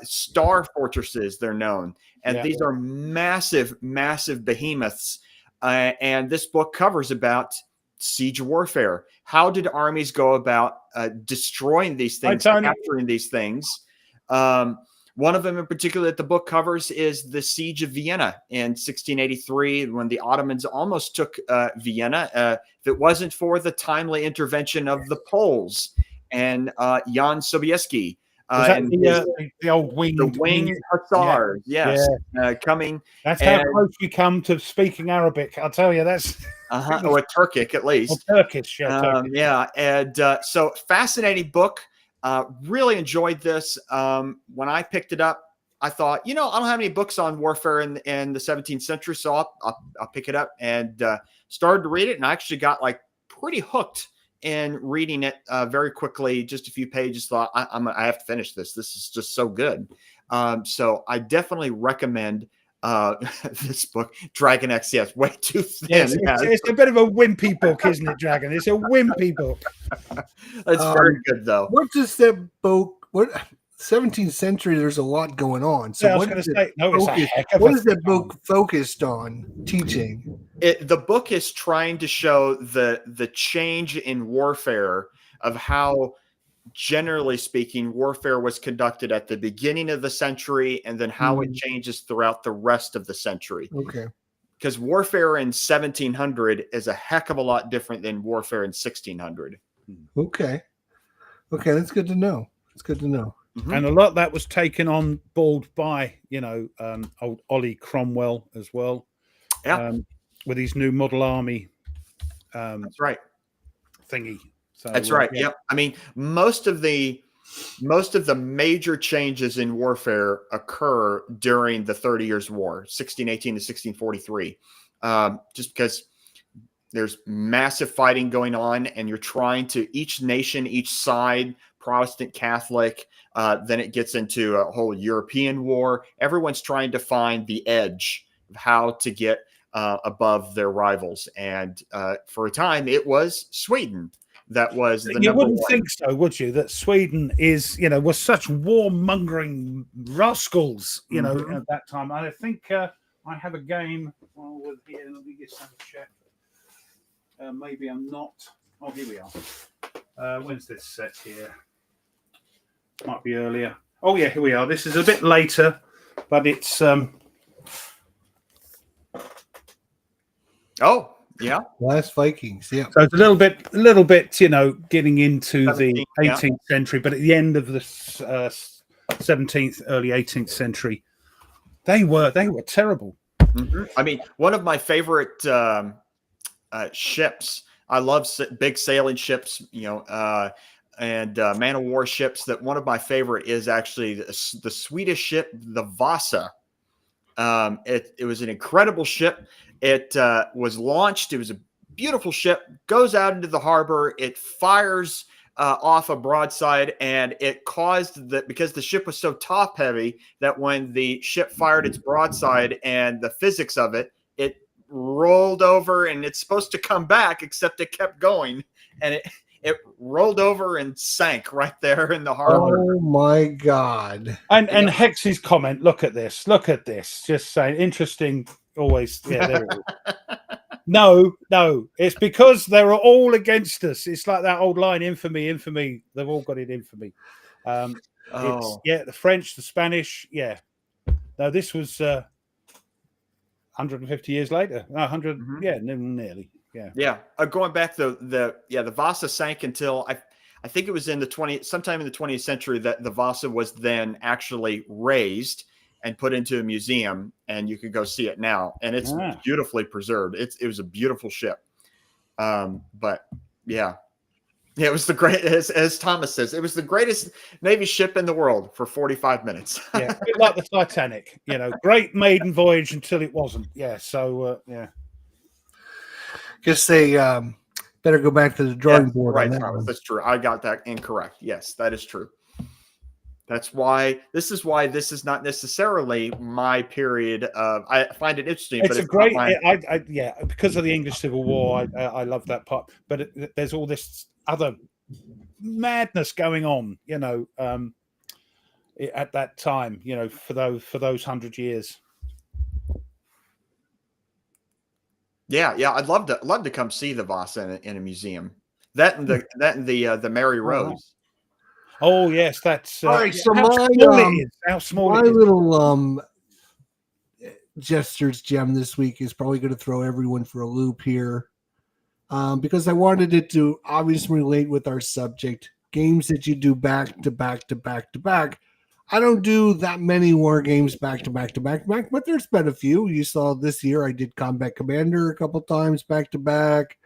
Speaker 3: star fortresses, they're known. And these are massive, massive behemoths. And this book covers about siege warfare. How did armies go about destroying these things, capturing these things? One of them in particular that the book covers is the Siege of Vienna in 1683, when the Ottomans almost took Vienna. If it wasn't for the timely intervention of the Poles and Jan Sobieski.
Speaker 2: Was that
Speaker 3: and
Speaker 2: the old winged
Speaker 3: the winged hussars?
Speaker 2: Yeah.
Speaker 3: Yes, coming.
Speaker 2: That's how close we come to speaking Arabic. I'll tell you, that's
Speaker 3: or Turkic at least.
Speaker 2: Or Turkish, Turkish.
Speaker 3: Yeah, and so fascinating book. Really enjoyed this. When I picked it up, I thought, I don't have any books on warfare in the 17th century, so I'll pick it up, and started to read it, and I actually got like pretty hooked in reading it very quickly. Just a few pages, thought I have to finish this. This is just so good. So I definitely recommend this book, Dragon X. Yes, way too thin.
Speaker 2: Yes, it's a bit of a wimpy book, isn't it, Dragon? It's a wimpy book.
Speaker 3: That's very good, though.
Speaker 1: What does that book? What 17th century? There's a lot going on. So
Speaker 2: I was going to say, no, it's a heck of
Speaker 1: what is that book focused on teaching?
Speaker 3: The book is trying to show the change in warfare, of how, generally speaking, warfare was conducted at the beginning of the century, and then how it changes throughout the rest of the century.
Speaker 1: Okay.
Speaker 3: Because warfare in 1700 is a heck of a lot different than warfare in 1600.
Speaker 1: Okay. Okay, that's good to know. It's good to know.
Speaker 3: Mm-hmm.
Speaker 2: And a lot of that was taken on board by, old Ollie Cromwell as well.
Speaker 3: Yeah.
Speaker 2: With his new model army.
Speaker 3: That's right.
Speaker 2: Thingy. So,
Speaker 3: that's right. Yeah. I mean, most of the major changes in warfare occur during the 30 Years' War, 1618 to 1643, just because there's massive fighting going on, and you're trying to, each nation, each side, Protestant, Catholic, then it gets into a whole European war. Everyone's trying to find the edge of how to get above their rivals. And for a time, it was Sweden. That was the
Speaker 2: you wouldn't think so, would you? That Sweden was such warmongering rascals, at that time. I think I have a game with here. Let me just have a check. Maybe I'm not. Oh, here we are. When's this set here? Might be earlier. Oh yeah, here we are. This is a bit later, but it's
Speaker 3: Oh. Yeah,
Speaker 1: Last Vikings. Yeah,
Speaker 2: so it's a little bit, getting into the 18th century, but at the end of the 17th, early 18th century, they were terrible.
Speaker 3: Mm-hmm. I mean, one of my favorite ships. I love big sailing ships, and man of war ships. That one of my favorite is actually the Swedish ship, the Vasa. It was an incredible ship. It was launched. It was a beautiful ship, goes out into the harbor. It fires off a broadside, and it caused because the ship was so top heavy that when the ship fired its broadside and the physics of it, it rolled over, and it's supposed to come back, except it kept going, and it rolled over and sank right there in the harbor.
Speaker 1: Oh my God.
Speaker 2: And Hex's comment, look at this. Just saying, interesting. Always, yeah. There it is. No, it's because they were all against us. It's like that old line, infamy. They've all got it, infamy. The French, the Spanish, yeah. No, this was 150 years later. 100, nearly. Yeah.
Speaker 3: Going back, the Vasa sank until I think it was sometime in the 20th century that the Vasa was then actually raised and put into a museum, and you can go see it now, and it's beautifully preserved. It was a beautiful ship. But yeah, it was the great, as Thomas says, it was the greatest Navy ship in the world for 45 minutes.
Speaker 2: Yeah, a bit like the Titanic, great maiden voyage until it wasn't. Yeah, so yeah.
Speaker 1: Guess they better go back to the drawing board.
Speaker 3: Right, Thomas, that's true. I got that incorrect. Yes, that is true. This is why this is not necessarily my period of. I find it interesting.
Speaker 2: It's a great, because of the English Civil War. I love that part, but there's all this other madness going on, at that time, for those 100 years.
Speaker 3: Yeah, I'd love to come see the Vasa in a museum. That and the Mary Rose.
Speaker 2: Oh yes, that's
Speaker 1: All right, so
Speaker 2: how
Speaker 1: my
Speaker 2: small it is. How small
Speaker 1: my
Speaker 2: it is.
Speaker 1: little Jester's gem this week is probably going to throw everyone for a loop here, because I wanted it to obviously relate with our subject: games that you do back to back to back to back. I don't do that many war games back to back to back to back, but there's been a few. You saw this year I did Combat Commander a couple times back to back.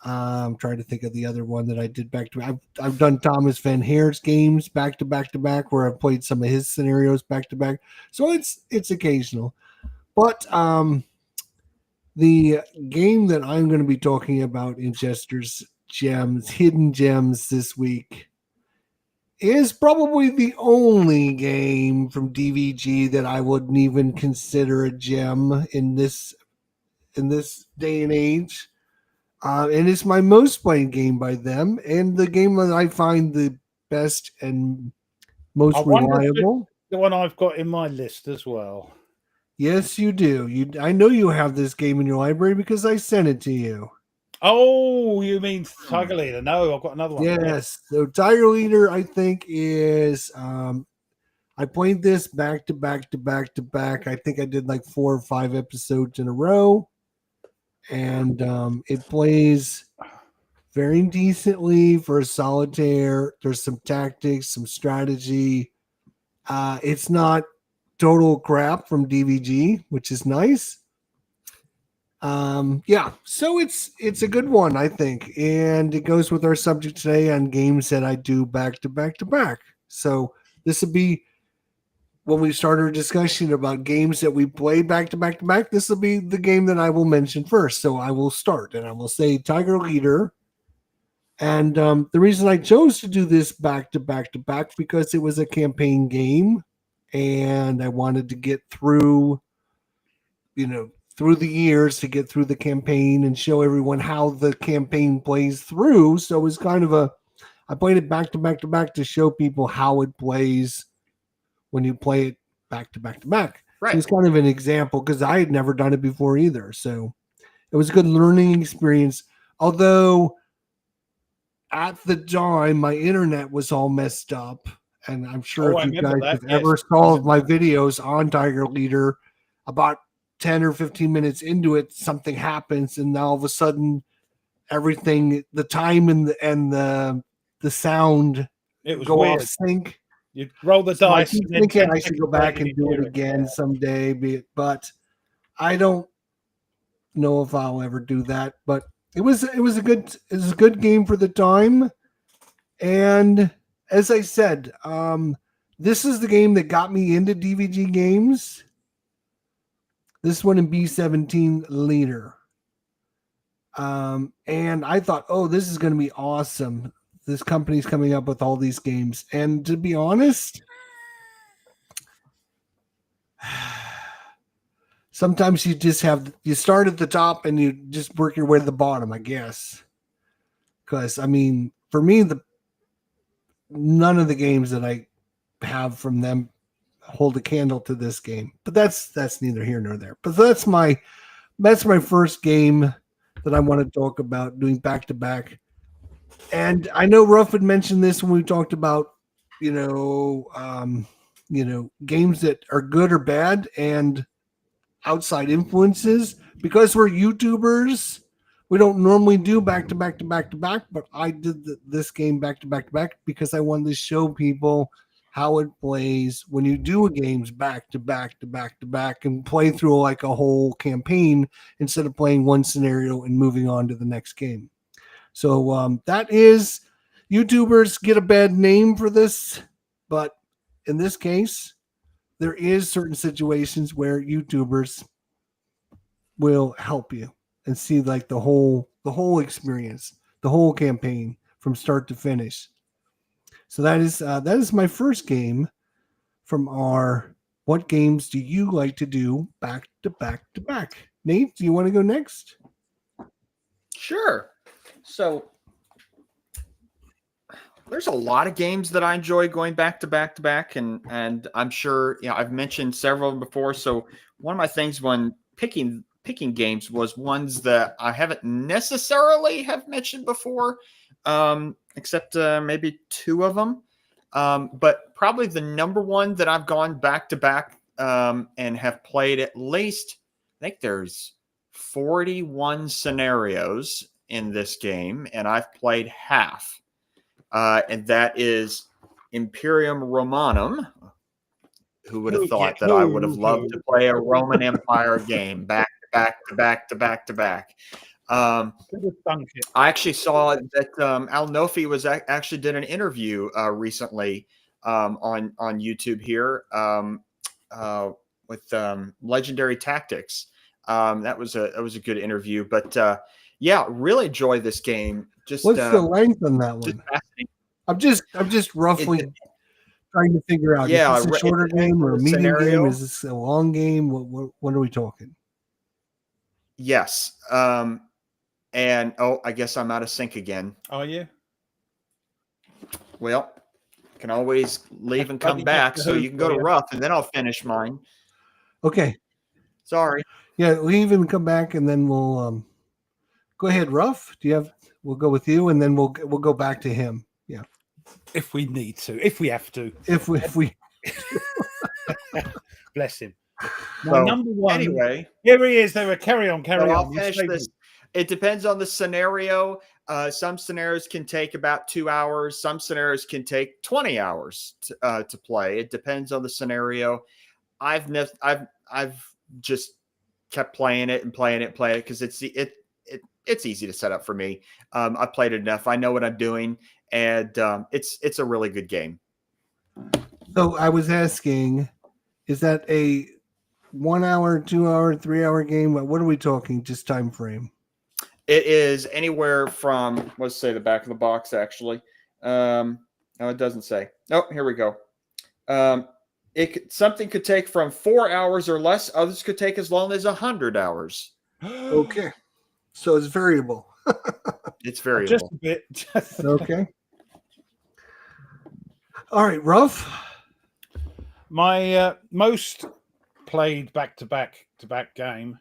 Speaker 1: I'm trying to think of the other one that I did back to. I've done Thomas Van Heer's games back to back to back, where I've played some of his scenarios back to back. So it's occasional, but the game that I'm going to be talking about in Jester's Gems, Hidden Gems this week, is probably the only game from DVG that I wouldn't even consider a gem in this day and age. And it's my most played game by them, and the game that I find the best and most reliable.
Speaker 2: The one I've got in my list as well.
Speaker 1: Yes, you do. I know you have this game in your library because I sent it to you.
Speaker 2: Oh, you mean Tiger Leader? No, I've got another one.
Speaker 1: Yes. So Tiger Leader, I think, is I played this back to back to back to back. I think I did like 4 or 5 episodes in a row. And it plays very decently for a solitaire. There's some tactics, some strategy. It's not total crap from DVG, which is nice. Yeah, so it's a good one, I think, and it goes with our subject today on games that I do back to back to back. So this would be when we start our discussion about games that we play back to back to back. This will be the game that I will mention first. So I will start, and I will say Tiger Leader. And the reason I chose to do this back to back to back because it was a campaign game, and I wanted to get through, through the years to get through the campaign and show everyone how the campaign plays through. So it was kind of I played it back to back to back to show people how it plays when you play it back to back to back.
Speaker 3: Right.
Speaker 1: So it's kind of an example because I had never done it before either. So it was a good learning experience. Although at the time my internet was all messed up, and I'm sure if you guys have ever saw my videos on Tiger Leader, about 10 or 15 minutes into it, something happens, and all of a sudden everything, the time and the sound,
Speaker 2: it was
Speaker 1: go
Speaker 2: weird.
Speaker 1: off sync.
Speaker 2: You roll the dice.
Speaker 1: I keep thinking I should go back and do it again someday, but I don't know if I'll ever do that. But it was a good game for the time, and as I said, this is the game that got me into DVG games. This one in B17 Leader. And I thought, oh, this is going to be awesome. This company's coming up with all these games. And to be honest, sometimes you start at the top and you just work your way to the bottom, I guess. Because, I mean, for me, none of the games that I have from them hold a candle to this game. But that's neither here nor there. But that's my first game that I want to talk about doing back to back. And I know Ruff had mentioned this when we talked about, games that are good or bad and outside influences. Because we're YouTubers, we don't normally do back to back to back to back, but I did this game back to back to back because I wanted to show people how it plays when you do games back to back to back to back and play through like a whole campaign instead of playing one scenario and moving on to the next game. So that is, YouTubers get a bad name for this, but in this case, there is certain situations where YouTubers will help you and see like the whole experience, the whole campaign from start to finish. So that is my first game from our What Games Do You Like to Do Back to Back to Back? Nate, do you want to go next?
Speaker 3: Sure. So there's a lot of games that I enjoy going back to back to back, and I'm sure I've mentioned several of them before. So one of my things when picking games was ones that I haven't necessarily have mentioned before, except maybe 2 of them. But probably the number one that I've gone back to back and have played at least, I think there's 41 scenarios in this game, and I've played half. And that is Imperium Romanum. Who would have thought that I would have loved to play a Roman Empire game back to back to back to back to back? I actually saw that Al Nofi was actually did an interview recently on YouTube here with Legendary Tactics. That was a good interview, but yeah, really enjoy this game. Just
Speaker 1: what's the length on that one? I'm just roughly trying to figure out.
Speaker 3: Yeah,
Speaker 1: is this a shorter game or a medium game? Is this a long game? What are we talking?
Speaker 3: Yes. And I guess I'm out of sync again.
Speaker 2: Oh yeah.
Speaker 3: Well, can always leave and come back, so you can go to rough, and then I'll finish mine.
Speaker 1: Okay.
Speaker 3: Sorry.
Speaker 1: Yeah, leave and come back, and then we'll go ahead. Rough. Do you have? We'll go with you, and then we'll go back to him. Yeah.
Speaker 2: If we need to, if we have to,
Speaker 1: if we
Speaker 2: bless him.
Speaker 3: So,
Speaker 2: number one.
Speaker 3: Anyway,
Speaker 2: here he is. They were carry on.
Speaker 3: I'll finish this. It depends on the scenario. Some scenarios can take about 2 hours. Some scenarios can take 20 hours to play. It depends on the scenario. I've just kept playing it because it's easy to set up for me. I've played it enough. I know what I'm doing, and it's a really good game.
Speaker 1: So I was asking, is that a 1 hour, 2 hour, 3 hour game? What are we talking? Just time frame?
Speaker 3: It is anywhere from, let's say the back of the box, actually. No, it doesn't say. Oh, here we go. Something could take from 4 hours or less. Others could take as long as 100 hours.
Speaker 1: Okay. So it's variable.
Speaker 3: It's variable.
Speaker 2: Just a bit.
Speaker 1: Okay. All right, Rough.
Speaker 2: My most played back-to-back game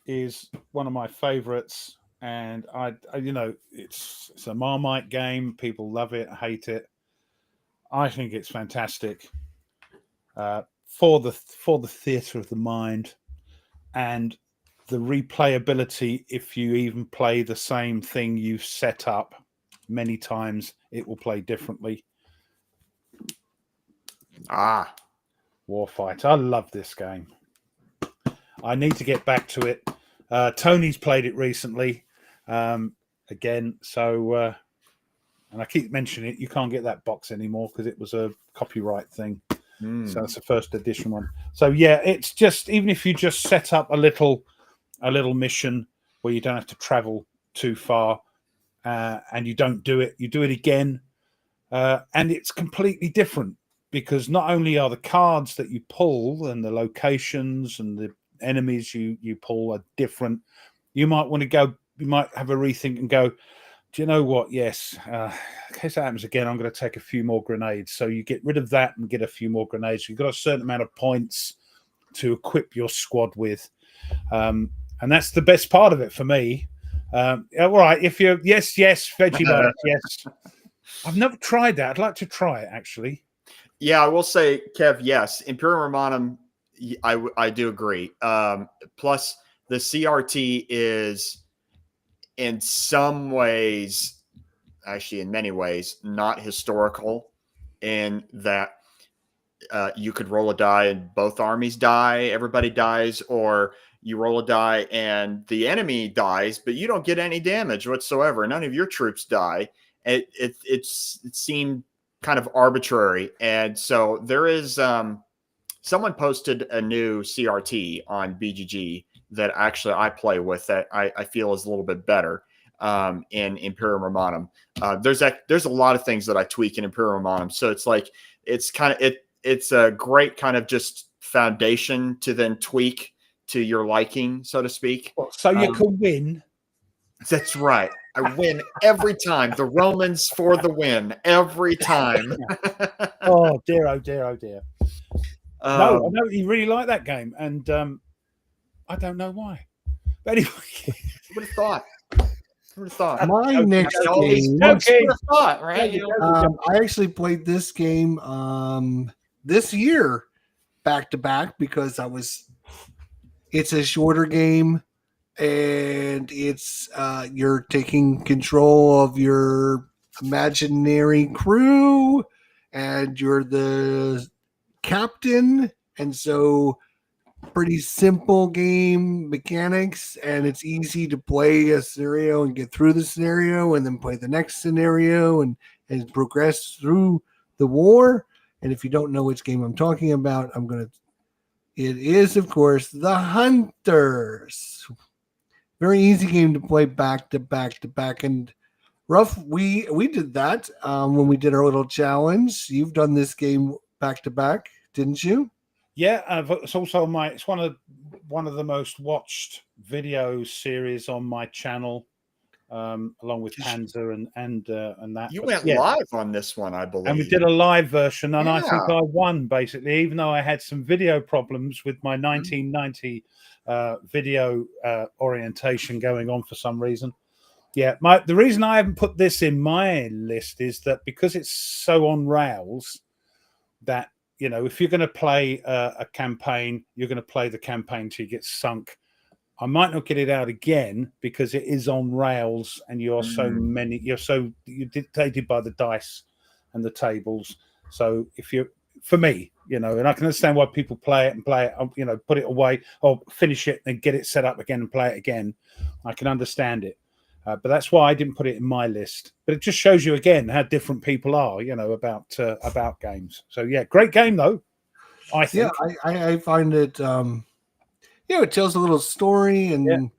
Speaker 2: is one of my favorites, and I it's a Marmite game. People love it, hate it. I think it's fantastic for the theatre of the mind and the replayability. If you even play the same thing you've set up many times, it will play differently. Warfighter. I love this game. I need to get back to it. Tony's played it recently again. So, and I keep mentioning it, you can't get that box anymore because it was a copyright thing. So that's the first edition one. So yeah, it's just, even if you just set up a little mission where you don't have to travel too far and you don't do it, you do it again. And it's completely different because not only are the cards that you pull and the locations and the enemies you pull are different. You might want to go, you might have a rethink and go, do you know what? Yes, in case that happens again, I'm going to take a few more grenades. So you get rid of that and get a few more grenades. You've got a certain amount of points to equip your squad with. And that's the best part of it for me. All right, if you're, yes, Veggie Bites, yes. I've never tried that. I'd like to try it, actually.
Speaker 3: Yeah, I will say, Kev, yes. Imperium Romanum, I do agree. Plus, the CRT is in some ways, actually in many ways, not historical in that you could roll a die and both armies die, everybody dies, or you roll a die and the enemy dies, but you don't get any damage whatsoever. None of your troops die. It seemed kind of arbitrary. And so there is someone posted a new CRT on BGG that actually I play with that I feel is a little bit better in Imperium Romanum. There's a lot of things that I tweak in Imperium Romanum. So it's like, it's a great kind of just foundation to then tweak to your liking, so to speak.
Speaker 2: So you can win. That's
Speaker 3: right. I win every time. The Romans for the win every time.
Speaker 2: Oh dear, oh dear, oh dear. No, I know you really like that game, and I don't know why. But anyway,
Speaker 3: what a thought. Who would have thought?
Speaker 1: My next
Speaker 3: All these
Speaker 1: game.
Speaker 3: books, who would have thought, right?
Speaker 1: I actually played this game this year back to back because it's a shorter game and it's you're taking control of your imaginary crew and you're the captain, and so pretty simple game mechanics, and it's easy to play a scenario and get through the scenario and then play the next scenario and progress through the war. And if you don't know which game I'm talking about, it is, of course, The Hunters. Very easy game to play back to back to back. And Ruff, we did that when we did our little challenge. You've done this game back to back, didn't you?
Speaker 2: Yeah, it's also it's one of the most watched video series on my channel, along with Panzer and that.
Speaker 3: You went live on this one, I believe,
Speaker 2: and we did a live version, and
Speaker 3: Yeah.
Speaker 2: I think I won basically, even though I had some video problems with my 1990 video orientation going on for some reason. Yeah, the reason I haven't put this in my list is that because it's so on rails that, you know, if you're going to play a campaign, you're going to play the campaign till you get sunk. I might not get it out again because it is on rails, and you're dictated by the dice and the tables. So for me, you know, and I can understand why people play it, you know, put it away or finish it and get it set up again and play it again. I can understand it. But that's why I didn't put it in my list. But it just shows you again how different people are, you know, about games. So yeah, great game though. I think.
Speaker 1: Yeah, I find it. It tells a little story, and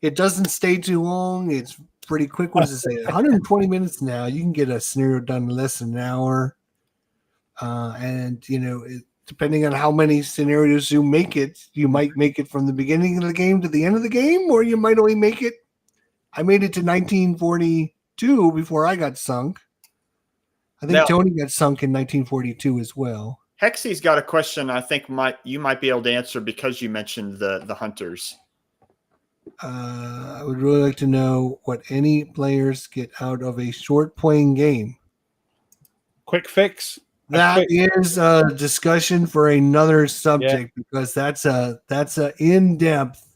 Speaker 1: it doesn't stay too long. It's pretty quick. What does it say? 120 minutes now. You can get a scenario done in less than an hour. And you know, depending on how many scenarios you make it, you might make it from the beginning of the game to the end of the game, or you might only make it. I made it to 1942 before I got sunk. I think Tony got sunk in 1942 as well.
Speaker 3: Hexy's got a question I think you might be able to answer because you mentioned the Hunters.
Speaker 1: I would really like to know what any players get out of a short playing game.
Speaker 2: Quick fix.
Speaker 1: That is a discussion for another subject because that's a in-depth.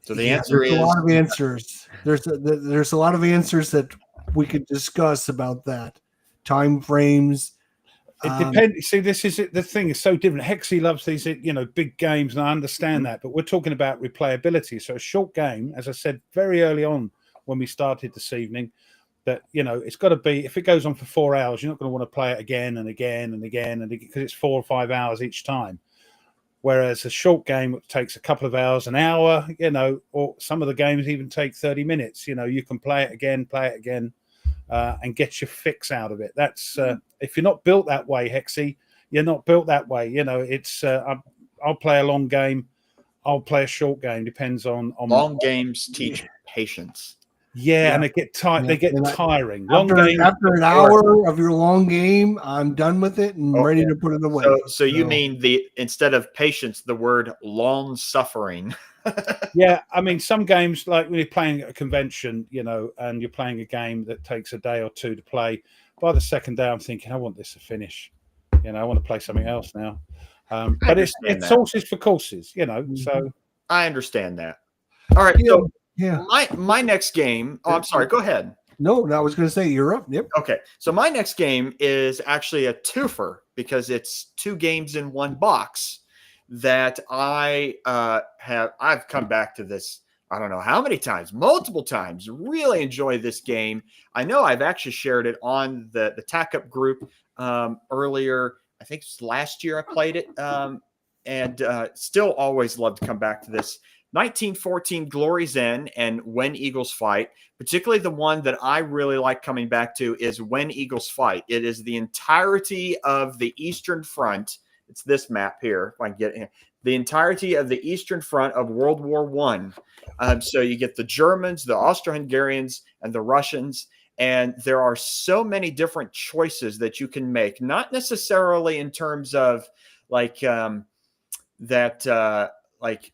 Speaker 3: So the answer is
Speaker 1: a lot of answers. There's a lot of answers that we could discuss about that. Time frames.
Speaker 2: It depends. See, this is it. The thing is so different. Hexy loves these, you know, big games, and I understand that. But we're talking about replayability. So a short game, as I said very early on when we started this evening, that, you know, it's got to be, if it goes on for 4 hours, you're not going to want to play it again and again and again, and because it's 4 or 5 hours each time. Whereas a short game takes a couple of hours, an hour, you know, or some of the games even take 30 minutes. You know, you can play it again, and get your fix out of it. That's if you're not built that way, Hexy, you're not built that way. You know, it's I'll play a long game, I'll play a short game. Depends on
Speaker 3: long games teach patience.
Speaker 2: Yeah, and they get tired. They get tiring.
Speaker 1: After an hour of your long game, I'm done with it and ready to put it away.
Speaker 3: So you mean instead of patience, the word long suffering?
Speaker 2: Yeah, I mean, some games, like when you're playing at a convention, you know, and you're playing a game that takes a day or two to play. By the second day, I'm thinking, I want this to finish. You know, I want to play something else now. But it's horses for courses, you know. So
Speaker 3: I understand that. All right. So my next game. Oh, I'm sorry. Go ahead.
Speaker 1: No, I was going to say you're up. Yep.
Speaker 3: Okay. So my next game is actually a twofer because it's 2 games in one box that I've come back to this. I don't know how many times, multiple times. Really enjoy this game. I know I've actually shared it on the Tack Up group earlier. I think it's last year I played it, and still always love to come back to this. 1914 Glory's End and When Eagles Fight. Particularly the one that I really like coming back to is When Eagles Fight. It is the entirety of the Eastern Front. It's this map here, if I can get it. The entirety of the Eastern Front of World War I. So you get the Germans, the Austro-Hungarians, and the Russians. And there are so many different choices that you can make, not necessarily in terms of like like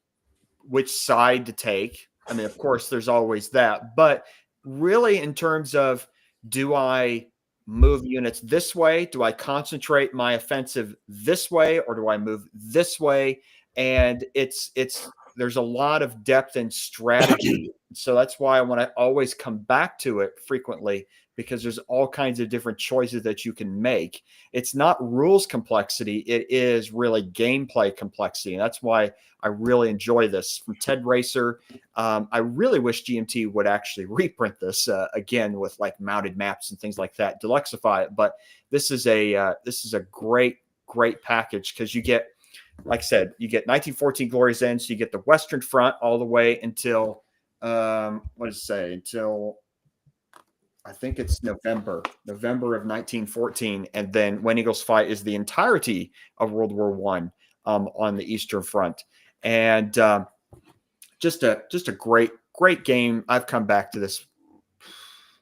Speaker 3: which side to take. I mean, of course, there's always that, but really, in terms of, do I move units this way? Do I concentrate my offensive this way, or do I move this way? And there's a lot of depth and strategy. So that's why I want to always come back to it frequently, because there's all kinds of different choices that you can make. It's not rules complexity. It is really gameplay complexity. And that's why I really enjoy this. From Ted Racer, I really wish GMT would actually reprint this again with like mounted maps and things like that, deluxify it. But this is a great package, because you get, like I said, you get 1914 Glory's End, so you get the Western Front all the way until what does it say? Until I think it's November of 1914, and then When Eagles Fight is the entirety of World War I on the Eastern Front, and just a great game. I've come back to this.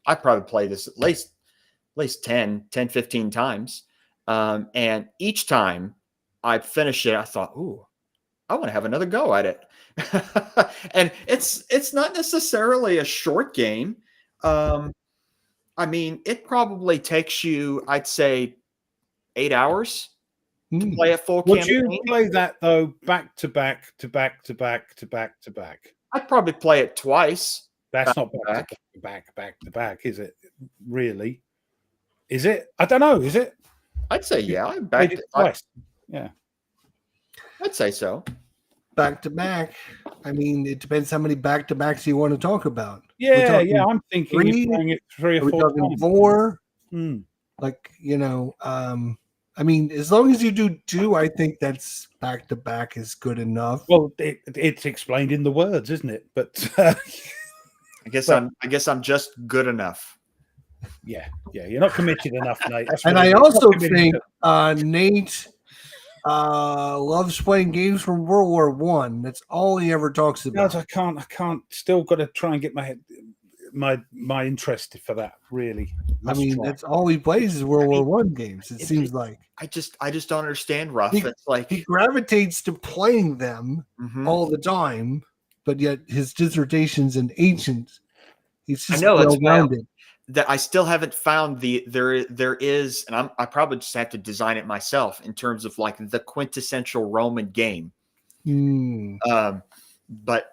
Speaker 3: I probably played this at least 10, 15 times, and each time I finished it, I thought, ooh, I want to have another go at it. And it's not necessarily a short game. I mean, it probably takes you, I'd say, 8 hours to play a full campaign.
Speaker 2: Would you play that though back to back to back to back to back to back?
Speaker 3: I'd probably play it twice.
Speaker 2: That's not back to back, is it? Really? Is it? I don't know. Is it?
Speaker 3: I'd say yeah.
Speaker 2: Twice. Yeah.
Speaker 3: I'd say so.
Speaker 1: Back to back. I mean, it depends how many back to backs you want to talk about.
Speaker 2: Yeah. I'm thinking you're playing it 3 or 4 times.
Speaker 1: 4. Like, I mean, as long as you do 2, I think that's back to back is good enough.
Speaker 2: Well, it's explained in the words, isn't it? But
Speaker 3: I guess I'm just good enough.
Speaker 2: Yeah. You're not committed enough, Nate.
Speaker 1: And I also think Nate loves playing games from World War One. That's all he ever talks about.
Speaker 2: No, I can't. Still got to try and get my interest for that. Really,
Speaker 1: that's all he plays is World War One games. It seems like
Speaker 3: I just don't understand, Ruff. It's like
Speaker 1: he gravitates to playing them all the time, but yet his dissertations in ancient. He's just well-rounded.
Speaker 3: That I still haven't found there is, and I probably just have to design it myself in terms of like the quintessential Roman game. But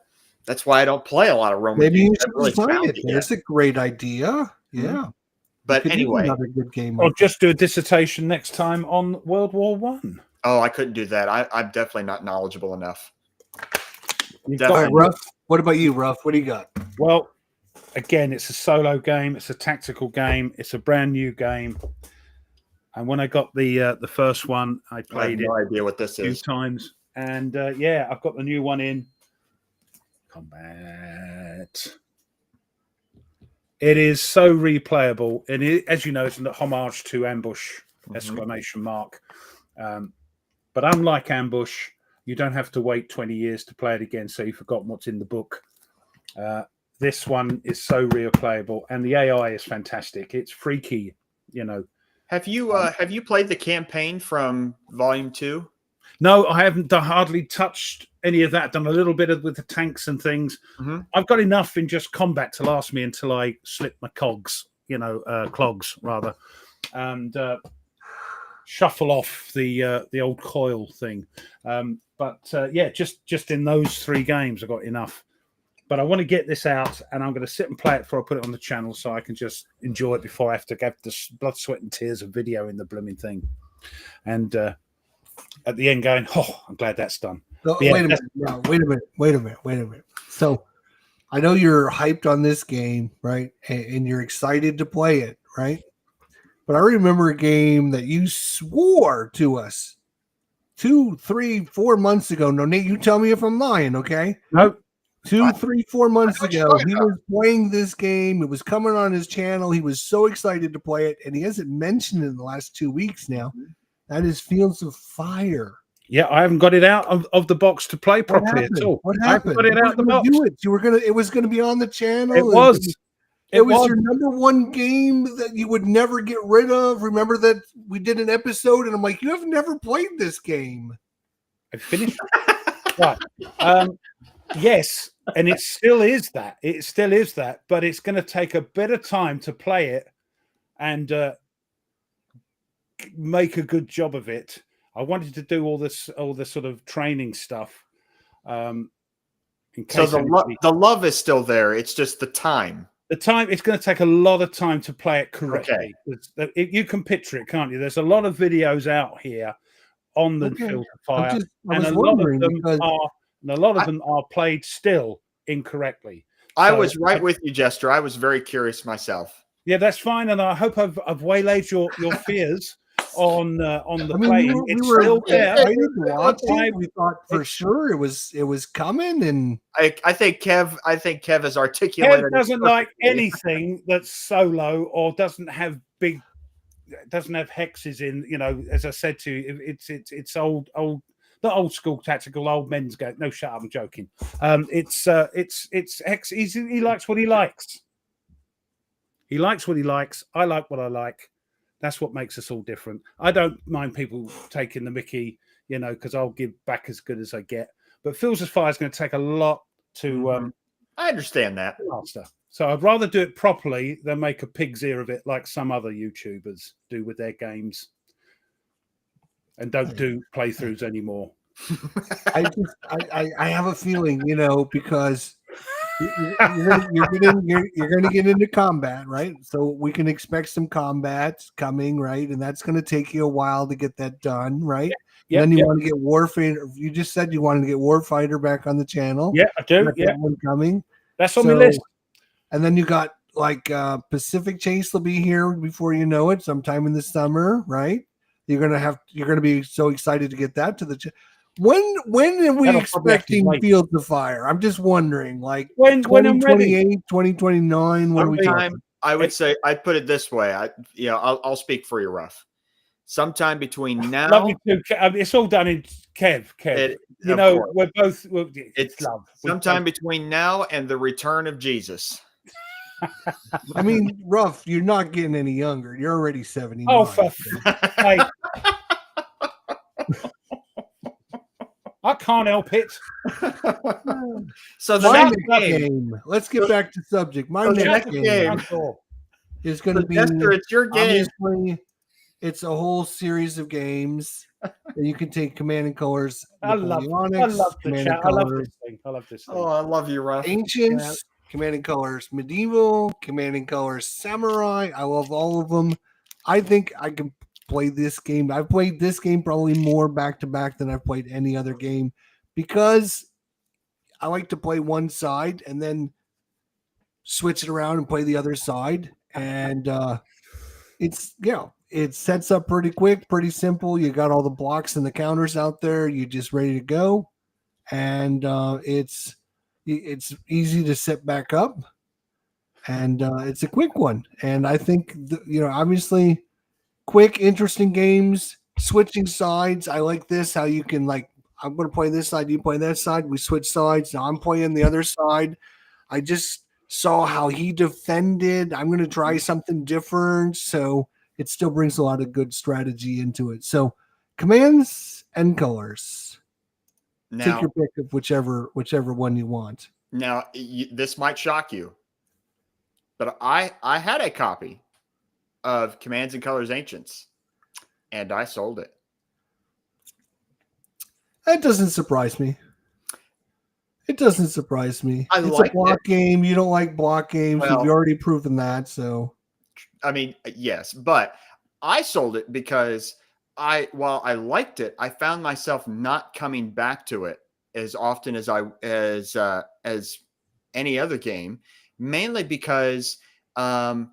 Speaker 3: that's why I don't play a lot of Roman games.
Speaker 1: Maybe you should design it. That's a great idea. Yeah.
Speaker 3: But anyway,
Speaker 1: another good game.
Speaker 2: I'll just do a dissertation next time on World War One.
Speaker 3: Oh, I couldn't do that. I'm definitely not knowledgeable enough.
Speaker 1: All right, Ruff. What about you, Ruff? What do you got?
Speaker 2: Well, again, it's a solo game. It's a tactical game. It's a brand new game. And when I got the first one, I played
Speaker 3: no idea what this is.
Speaker 2: 2 times. And I've got the new one in. Combat. It is so replayable, and as you know, it's a homage to Ambush! ! But unlike Ambush, you don't have to wait 20 years to play it again, so you've forgotten what's in the book. This one is so replayable, and the AI is fantastic. It's freaky,
Speaker 3: Have you played the campaign from Volume 2?
Speaker 2: No, I haven't hardly touched any of that. Done a little bit with the tanks and things. I've got enough in just combat to last me until I slip my clogs rather, and shuffle off the old coil thing. Just in those 3 games, I got enough. But I want to get this out, and I'm going to sit and play it before I put it on the channel, so I can just enjoy it before I have to get the blood, sweat, and tears of video in the blooming thing. And at the end, going, "Oh, I'm glad that's done."
Speaker 1: So, wait a minute. So, I know you're hyped on this game, right? And you're excited to play it, right? But I remember a game that you swore to us 2, 3, 4 months ago. No, Nate, you tell me if I'm lying, okay?
Speaker 2: No.
Speaker 1: 2, 3, 4 months ago, he was playing this game. It was coming on his channel. He was so excited to play it, and he hasn't mentioned it in the last 2 weeks now. That is Fields of Fire.
Speaker 2: Yeah, I haven't got it out of the box to play properly at all.
Speaker 1: What happened?
Speaker 2: I haven't got it out of the box.
Speaker 1: It was gonna be on the channel.
Speaker 2: It was
Speaker 1: your number one game that you would never get rid of. Remember that we did an episode, and I'm like, you have never played this game.
Speaker 2: I finished. Right. Yes, and it still is that. It still is that, but it's going to take a bit of time to play it and make a good job of it. I wanted to do all the sort of training stuff. In
Speaker 3: So
Speaker 2: case
Speaker 3: the love is still there. It's just the time.
Speaker 2: the time, it's going to take a lot of time to play it correctly.
Speaker 3: Okay.
Speaker 2: You can picture it, can't you? There's a lot of videos out here on the Filter Fire, and a lot of them are played still incorrectly.
Speaker 3: I was right with you, Jester. I was very curious myself.
Speaker 2: Yeah, that's fine, and I hope I've waylaid your fears on the playing. It's still there.
Speaker 1: We thought for sure it was coming, and
Speaker 3: I think Kev has articulated.
Speaker 2: Kev doesn't like anything that's solo or doesn't have hexes in. You know, as I said to you, it's old. The old school tactical old men's game. No, shut up, I'm joking. It's hex. He likes what he likes. He likes what he likes. I like what I like. That's what makes us all different. I don't mind people taking the mickey, you know, because I'll give back as good as I get. But Fields of Fire is going to take a lot to.
Speaker 3: I understand that.
Speaker 2: Master. So I'd rather do it properly than make a pig's ear of it like some other YouTubers do with their games. And don't do playthroughs anymore.
Speaker 1: I have a feeling, you know, because you're going to get into combat, right? So we can expect some combat coming, right? And that's going to take you a while to get that done, right?
Speaker 2: Yeah.
Speaker 1: Then you want to get Warfighter. You just said you wanted to get Warfighter back on the channel.
Speaker 2: Yeah, I do.
Speaker 1: That one coming.
Speaker 2: That's on my list.
Speaker 1: And then you got like Pacific Chase will be here before you know it, sometime in the summer, right? You're gonna be so excited to get that to the. When are we expecting Fields of Fire? I'm just wondering, like
Speaker 2: when I'm ready.
Speaker 1: 2029. When are we talking?
Speaker 3: I would say I'd put it this way. I'll speak for you, Ruff. Sometime between now,
Speaker 2: love you too. It's all done in Kev. We're both.
Speaker 3: It's love. Sometime between now and the return of Jesus.
Speaker 1: I mean, Ruff, you're not getting any younger. You're already 79.
Speaker 2: Oh, hey. I can't help it.
Speaker 3: So the next
Speaker 1: game. Let's get back to subject. My next game is going to be.
Speaker 3: It's your game.
Speaker 1: Obviously, it's a whole series of games. And you can take Command and Colors.
Speaker 2: I love the chat. I love this thing.
Speaker 3: Oh, I love you, Ruff.
Speaker 1: Ancients. Yeah. Command and Colors Medieval, Command and Colors Samurai. I love all of them. I think I can play this game. I've played this game probably more back to back than I've played any other game because I like to play one side and then switch it around and play the other side. And it sets up pretty quick, pretty simple. You got all the blocks and the counters out there. You're just ready to go. And it's easy to set back up, and it's a quick one. And I think, obviously quick, interesting games, switching sides. I like this, how you can I'm going to play this side, you play that side. We switch sides. Now I'm playing the other side. I just saw how he defended. I'm going to try something different. So it still brings a lot of good strategy into it. So Commands and Colors. Now, take your pick of whichever one you want.
Speaker 3: Now, this might shock you, but I had a copy of Commands and Colors Ancients, and I sold it.
Speaker 1: That doesn't surprise me. It doesn't surprise me. It's a block game. You don't like block games. Well, you've already proven that. So,
Speaker 3: I mean, yes, but I sold it because while I liked it, I found myself not coming back to it as often as as any other game, mainly because I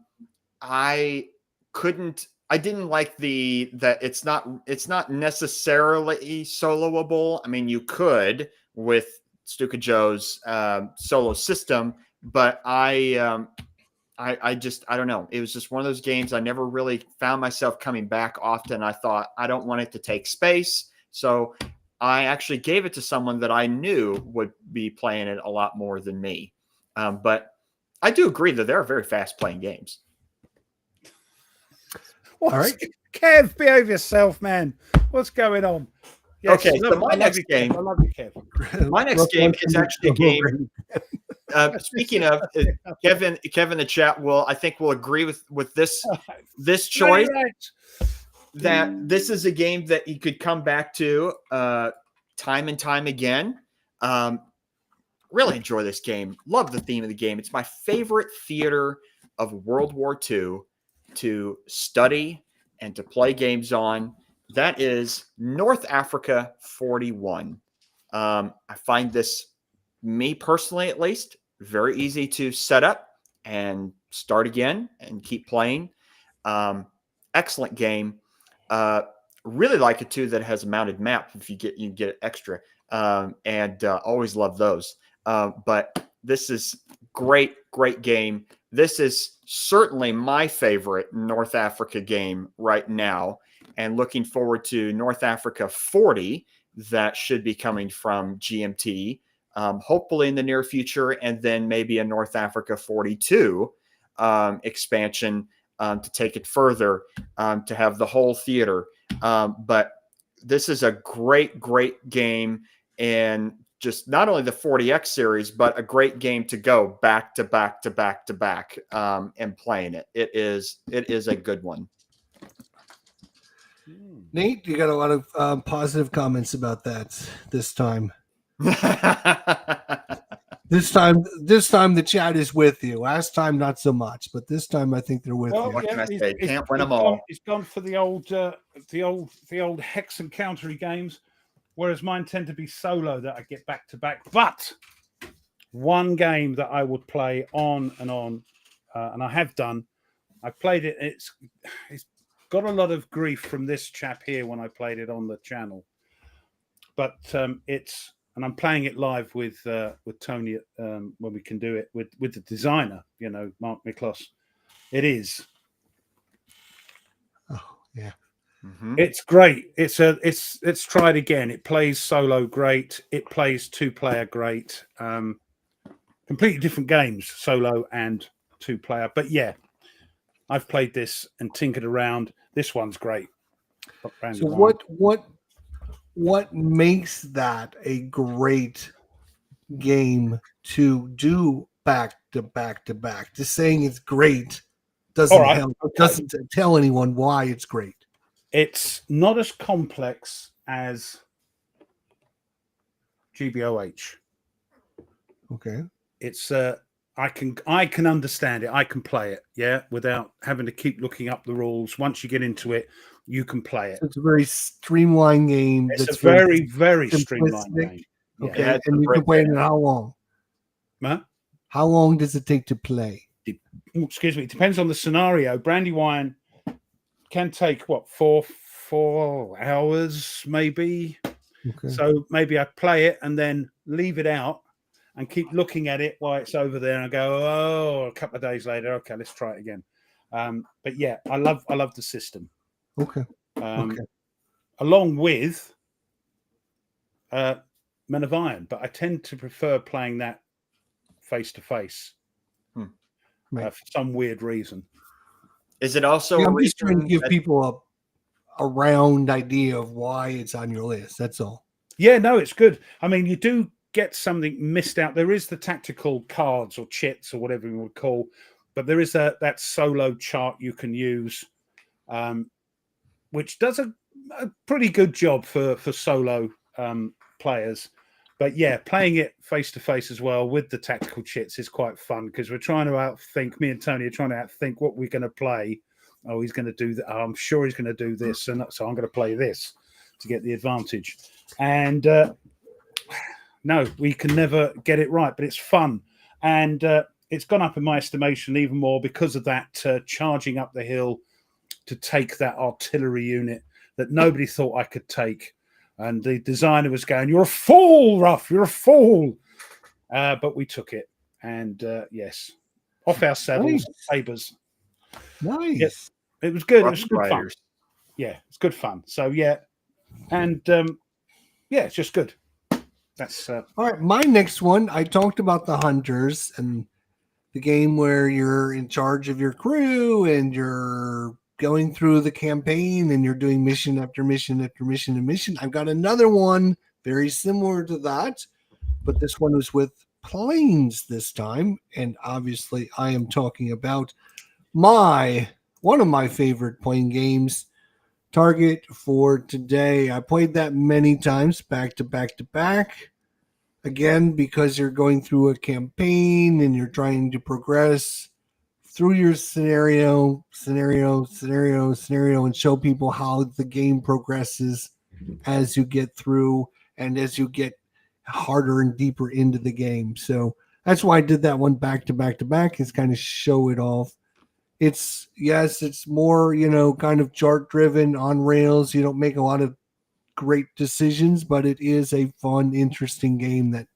Speaker 3: didn't like that it's not necessarily soloable. I mean, you could with Stuka Joe's solo system, but I don't know. It was just one of those games I never really found myself coming back often. I thought I don't want it to take space. So I actually gave it to someone that I knew would be playing it a lot more than me. But I do agree that they're very fast playing games.
Speaker 2: All right. Kev, behave yourself, man. What's going on? Yes,
Speaker 3: Okay, so my
Speaker 2: I love
Speaker 3: next
Speaker 2: you, Kev.
Speaker 3: game-
Speaker 2: I love you, Kev.
Speaker 3: My next game is actually a game. Speaking of Kevin in the chat will, I think, will agree with this choice.
Speaker 2: Right.
Speaker 3: That this is a game that you could come back to time and time again. Really enjoy this game. Love the theme of the game. It's my favorite theater of World War II to study and to play games on. That is North Africa 41. I find this, me personally at least, very easy to set up and start again and keep playing. Excellent game. Really like it too that it has a mounted map. If you get it extra, and always love those. But this is great game. This is certainly my favorite North Africa game right now, and looking forward to North Africa 40 that should be coming from GMT, hopefully in the near future, and then maybe a North Africa 42 expansion to take it further, to have the whole theater. But this is a great game, and just not only the 40X series, but a great game to go back to back and playing it. It is a good one.
Speaker 1: Nate, you got a lot of positive comments about that this time. This time the chat is with you. Last time, not so much, but this time I think they're with you.
Speaker 3: What can I say? Can't win them all.
Speaker 2: He's gone for the old hex and countery games, whereas mine tend to be solo that I get back to back. But one game that I would play on, and I have done. I played it. It's got a lot of grief from this chap here when I played it on the channel, but and I'm playing it live with Tony when we can do it with the designer, Mark Miklos. It is.
Speaker 1: Oh yeah.
Speaker 3: Mm-hmm.
Speaker 2: It's great. Let's try it again. It plays solo great. It plays 2-player great. Completely different games, solo and 2-player. But yeah, I've played this and tinkered around. This one's great.
Speaker 1: So what makes that a great game to do back to back to back? Just saying it's great doesn't help. Okay. Doesn't tell anyone why it's great.
Speaker 2: It's not as complex as GBOH.
Speaker 1: Okay.
Speaker 2: It's I can understand it. I can play it, yeah, without having to keep looking up the rules. Once you get into it, you can play it.
Speaker 1: So it's a very streamlined game.
Speaker 2: It's a very, very streamlined game. Yeah.
Speaker 1: Okay, and you can play it in how long?
Speaker 2: Huh?
Speaker 1: How long does it take to play?
Speaker 2: Excuse me. It depends on the scenario. Brandywine can take 4 hours maybe.
Speaker 1: Okay.
Speaker 2: So maybe I play it and then leave it out and keep looking at it while it's over there, and go, oh, a couple of days later, okay, let's try it again. But yeah, I love the system.
Speaker 1: Okay.
Speaker 2: Along with Men of Iron, but I tend to prefer playing that face to face for some weird reason.
Speaker 3: Is it also?
Speaker 1: I'm just trying to give people a round idea of why it's on your list. That's all.
Speaker 2: Yeah, no, it's good. I mean, you do get something missed out. There is the tactical cards or chits or whatever you would call, but there is that solo chart you can use, which does a pretty good job for solo players. But yeah, playing it face to face as well with the tactical chits is quite fun, because we're trying to outthink. Me and Tony are trying to outthink what we're going to play. Oh, he's going to do that. Oh, I'm sure he's going to do this, and so I'm going to play this to get the advantage. And no, we can never get it right, but it's fun, and it's gone up in my estimation even more because of that charging up the hill to take that artillery unit that nobody thought I could take. And the designer was going, "You're a fool, Ruff, you're a fool." But we took it. And yes, off our saddles, sabers.
Speaker 1: Nice.
Speaker 2: Yes, it was good.
Speaker 3: Rough
Speaker 2: it was good fun. Yeah, it's good fun. So yeah. And yeah, it's just good. That's
Speaker 1: all right. My next one, I talked about the Hunters and the game where you're in charge of your crew and you're going through the campaign and you're doing mission after mission after mission and mission. I've got another one very similar to that, but this one was with planes this time. And obviously I am talking about one of my favorite plane games, Target for today. I played that many times back to back to back. Again, because you're going through a campaign and you're trying to progress through your scenario, and show people how the game progresses as you get through and as you get harder and deeper into the game. So that's why I did that one back to back to back, is kind of show it off. It's more, kind of chart driven on rails. You don't make a lot of great decisions, but it is a fun, interesting game that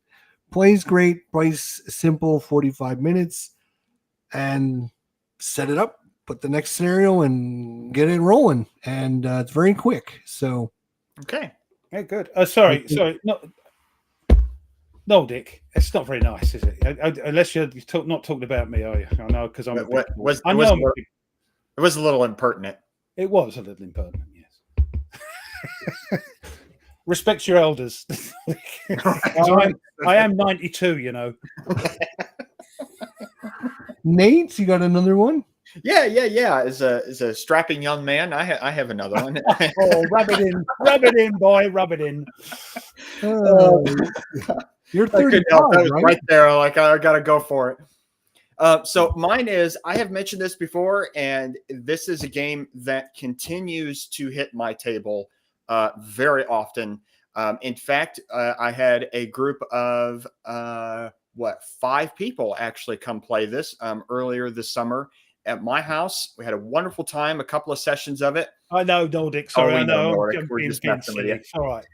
Speaker 1: plays great, plays simple, 45 minutes, and set it up, put the next scenario, and get it rolling. And it's very quick. So,
Speaker 3: okay,
Speaker 2: good. Sorry, no, Dick, it's not very nice, is it? Unless you're not talking about me, are you? I know, because I'm. It was a
Speaker 3: little impertinent.
Speaker 2: It was a little impertinent, yes. Respect your elders. I am 92,
Speaker 1: Nate, you got another one?
Speaker 3: Yeah. As a strapping young man, I have another one.
Speaker 2: Oh, rub it in, boy, rub it in.
Speaker 1: You're 35,
Speaker 3: that was
Speaker 1: right?
Speaker 3: right there. Like, I got to go for it. So mine is, I have mentioned this before, and this is a game that continues to hit my table very often. In fact, I had a group of 5 people actually come play this earlier this summer at my house. We had a wonderful time, a couple of sessions of it.
Speaker 2: I know, Nordic. Sorry, I know.
Speaker 3: We're just messing with you.
Speaker 2: It's all right.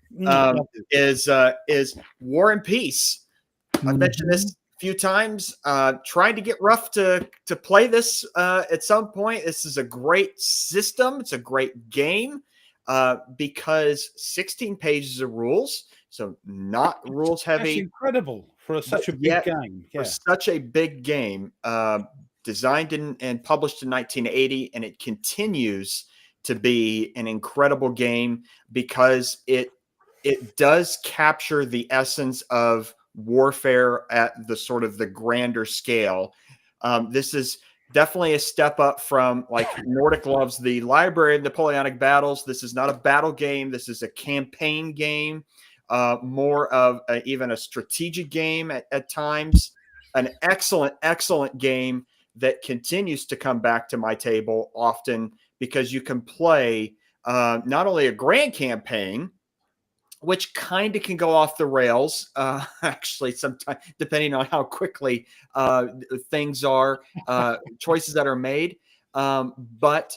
Speaker 3: Is War and Peace. I've mentioned this a few times. Trying to get Rough to play this at some point. This is a great system. It's a great game because 16 pages of rules, so not rules heavy.
Speaker 2: That's incredible for such a big game. Yeah.
Speaker 3: For such a big game, designed and published in 1980, and it continues to be an incredible game because it does capture the essence of warfare at the sort of the grander scale. This is definitely a step up from, like, Nordic loves the Library of Napoleonic Battles. This is not a battle game. This is a campaign game, more of even a strategic game at times. An excellent game that continues to come back to my table often because you can play not only a grand campaign, which kind of can go off the rails, actually, sometimes, depending on how quickly things are, choices that are made. But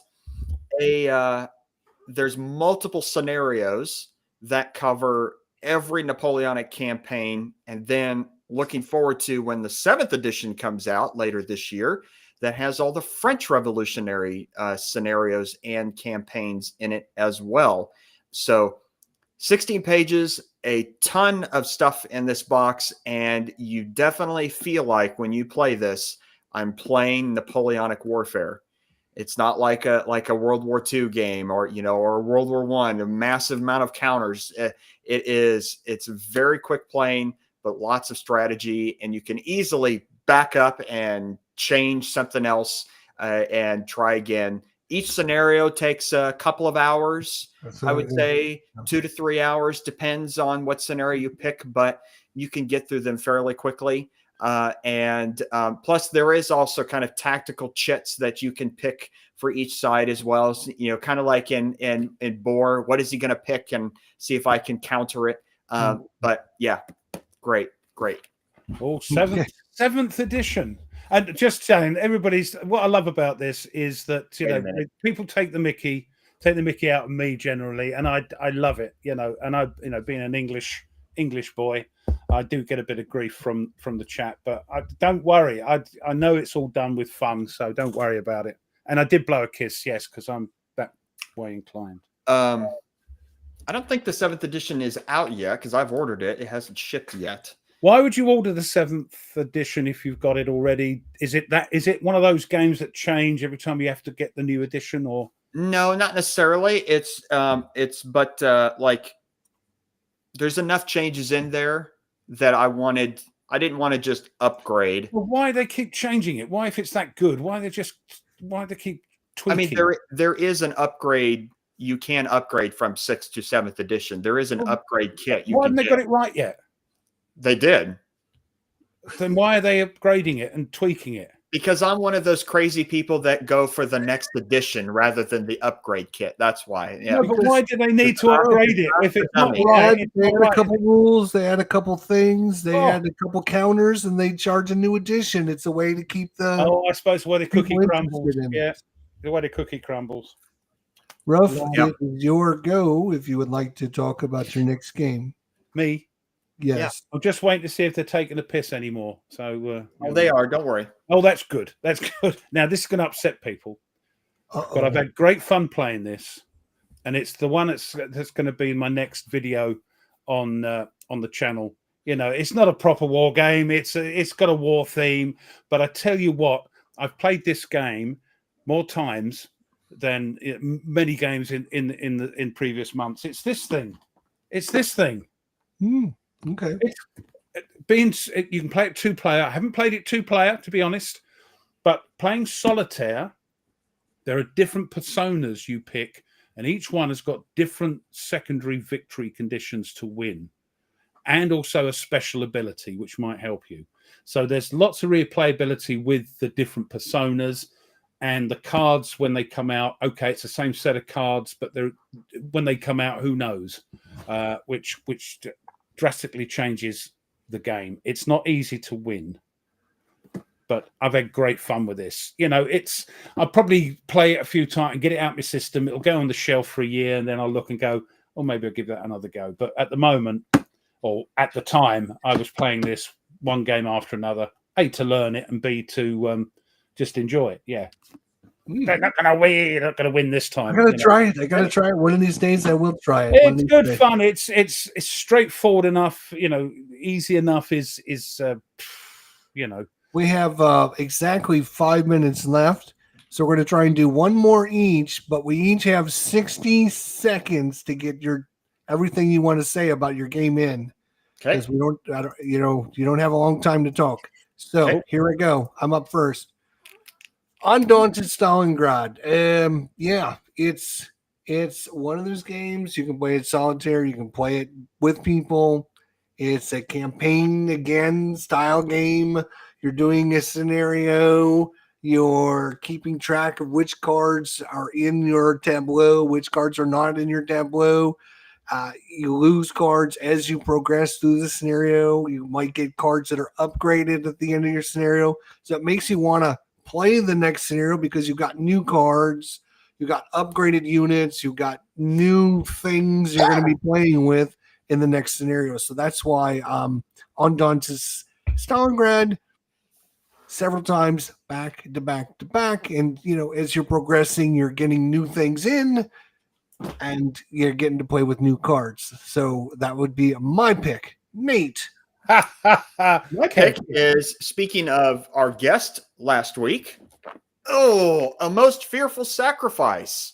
Speaker 3: there's multiple scenarios that cover every Napoleonic campaign. And then looking forward to when the 7th edition comes out later this year, that has all the French Revolutionary scenarios and campaigns in it as well. So 16 pages, a ton of stuff in this box, and you definitely feel like when you play this, I'm playing Napoleonic warfare. It's not like a World War II game or or World War I, a massive amount of counters. It's very quick playing, but lots of strategy, and you can easily back up and change something else and try again. Each scenario takes a couple of hours. I would say 2 to 3 hours, depends on what scenario you pick, but you can get through them fairly quickly. And plus, there is also kind of tactical chits that you can pick for each side as well. So, kind of like in Boar, what is he going to pick, and see if I can counter it. But yeah, great.
Speaker 2: Oh, seventh edition. And just saying, what I love about this is that people take the Mickey out of me generally, and I love it. And I being an English boy, I do get a bit of grief from the chat, but don't worry. I know it's all done with fun, so don't worry about it. And I did blow a kiss, yes, because I'm that way inclined.
Speaker 3: I don't think the 7th edition is out yet because I've ordered it. It hasn't shipped yet.
Speaker 2: Why would you order the 7th edition if you've got it already? Is it one of those games that change every time you have to get the new edition, or
Speaker 3: No, not necessarily. It's but like there's enough changes in there that I didn't want to just upgrade.
Speaker 2: Well, why they keep changing it? Why, if it's that good, why they keep
Speaker 3: I mean,
Speaker 2: tweaking?
Speaker 3: there is an upgrade. You can upgrade from 6th to 7th edition. There is an upgrade kit.
Speaker 2: Why haven't they got it right yet?
Speaker 3: They did.
Speaker 2: Then why are they upgrading it and tweaking it?
Speaker 3: Because I'm one of those crazy people that go for the next edition rather than the upgrade kit. That's why. Yeah.
Speaker 2: No, but why do they need to upgrade it if it's not right?
Speaker 1: They had a couple rules. They had a couple things. They had a couple counters, and they charge a new edition. It's a way to keep the.
Speaker 2: Oh, I suppose where the cookie crumbles. Yeah, the way the cookie crumbles.
Speaker 1: Ruff, it is your go if you would like to talk about your next game.
Speaker 2: Me?
Speaker 1: Yes.
Speaker 3: Yeah.
Speaker 2: I'm just waiting to see if they're taking a piss anymore. So,
Speaker 3: they are. Don't worry.
Speaker 2: Oh, that's good. That's good. Now, this is going to upset people, but I've had great fun playing this, and it's the one that's going to be in my next video on the channel. You know, it's not a proper war game. It's got a war theme, but I tell you what, I've played this game more times than many games in previous months. It's this thing.
Speaker 1: Okay.
Speaker 2: You can play it 2-player. I haven't played it 2-player, to be honest, but playing solitaire, there are different personas you pick, and each one has got different secondary victory conditions to win, and also a special ability which might help you. So there's lots of replayability with the different personas. And the cards, when they come out, okay, it's the same set of cards, but when they come out, who knows? Which drastically changes the game. It's not easy to win, but I've had great fun with this. You know, I'll probably play it a few times and get it out of my system. It'll go on the shelf for a year, and then I'll look and go, oh, maybe I'll give that another go. But at the moment, or at the time, I was playing this one game after another, A, to learn it, and B, to just enjoy it. Yeah. They're not going to win. You're not going to win this time.
Speaker 1: I gotta try it. I gotta try it. One of these days, I will try it.
Speaker 2: It's good fun. It's straightforward enough. You know, easy enough is you know.
Speaker 1: We have exactly 5 minutes left, so we're gonna try and do one more each. But we each have 60 seconds to get everything you want to say about your game in.
Speaker 3: Okay.
Speaker 1: Because you don't have a long time to talk. So Here I go. I'm up first. Undaunted Stalingrad. Yeah, it's one of those games. You can play it solitaire. You can play it with people. It's a campaign again style game. You're doing a scenario. You're keeping track of which cards are in your tableau, which cards are not in your tableau. You lose cards as you progress through the scenario. You might get cards that are upgraded at the end of your scenario. So it makes you want to play the next scenario because you've got new cards, you've got upgraded units, you've got new things you're going to be playing with in the next scenario. So that's why Undaunted Stalingrad several times back to back to back. And, you know, as you're progressing, you're getting new things in and you're getting to play with new cards. So that would be my pick. Nate.
Speaker 3: My pick is, speaking of our guest last week, A Most Fearful Sacrifice.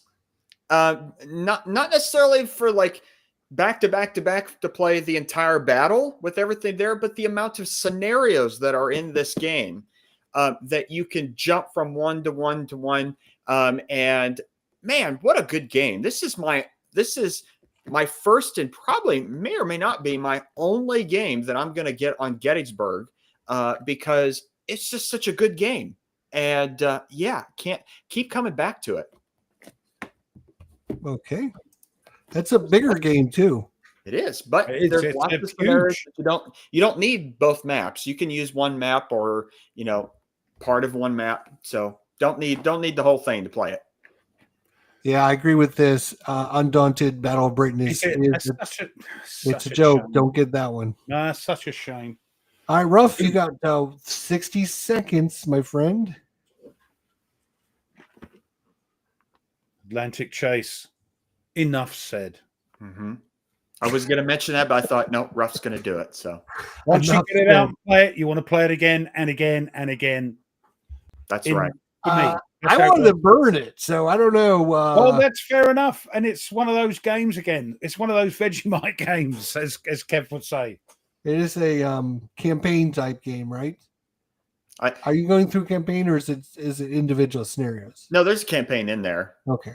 Speaker 3: Not necessarily for like back to back to play the entire battle with everything there, but the amount of scenarios that are in this game that you can jump from one to one to one. And man, what a good game. This is my first and probably may or may not be my only game that I'm going to get on Gettysburg because it's just such a good game. And can't keep coming back to it.
Speaker 1: Okay. That's a bigger game too.
Speaker 3: It is, but there's lots of scenarios that you don't need both maps. You can use one map or, you know, part of one map. So don't need the whole thing to play it.
Speaker 1: Yeah, I agree with this. Undaunted Battle of Britain it's a joke. Shame. Don't get that one.
Speaker 2: No, such a shame.
Speaker 1: All right, Ruff, you got 60 seconds, my friend.
Speaker 2: Atlantic Chase. Enough said.
Speaker 3: Mm-hmm. I was going to mention that, but I thought, no, Ruff's going to do it. So
Speaker 2: once you get it out and play it, you want to play it again and again and again.
Speaker 3: That's right.
Speaker 2: For me,
Speaker 1: I wanted to burn it, so I don't know.
Speaker 2: Well, that's fair enough, and it's one of those games again. It's one of those Vegemite games, as Kev would say.
Speaker 1: It is a campaign type game, right? Are you going through campaign, or is it individual scenarios?
Speaker 3: No, there's a campaign in there.
Speaker 1: Okay.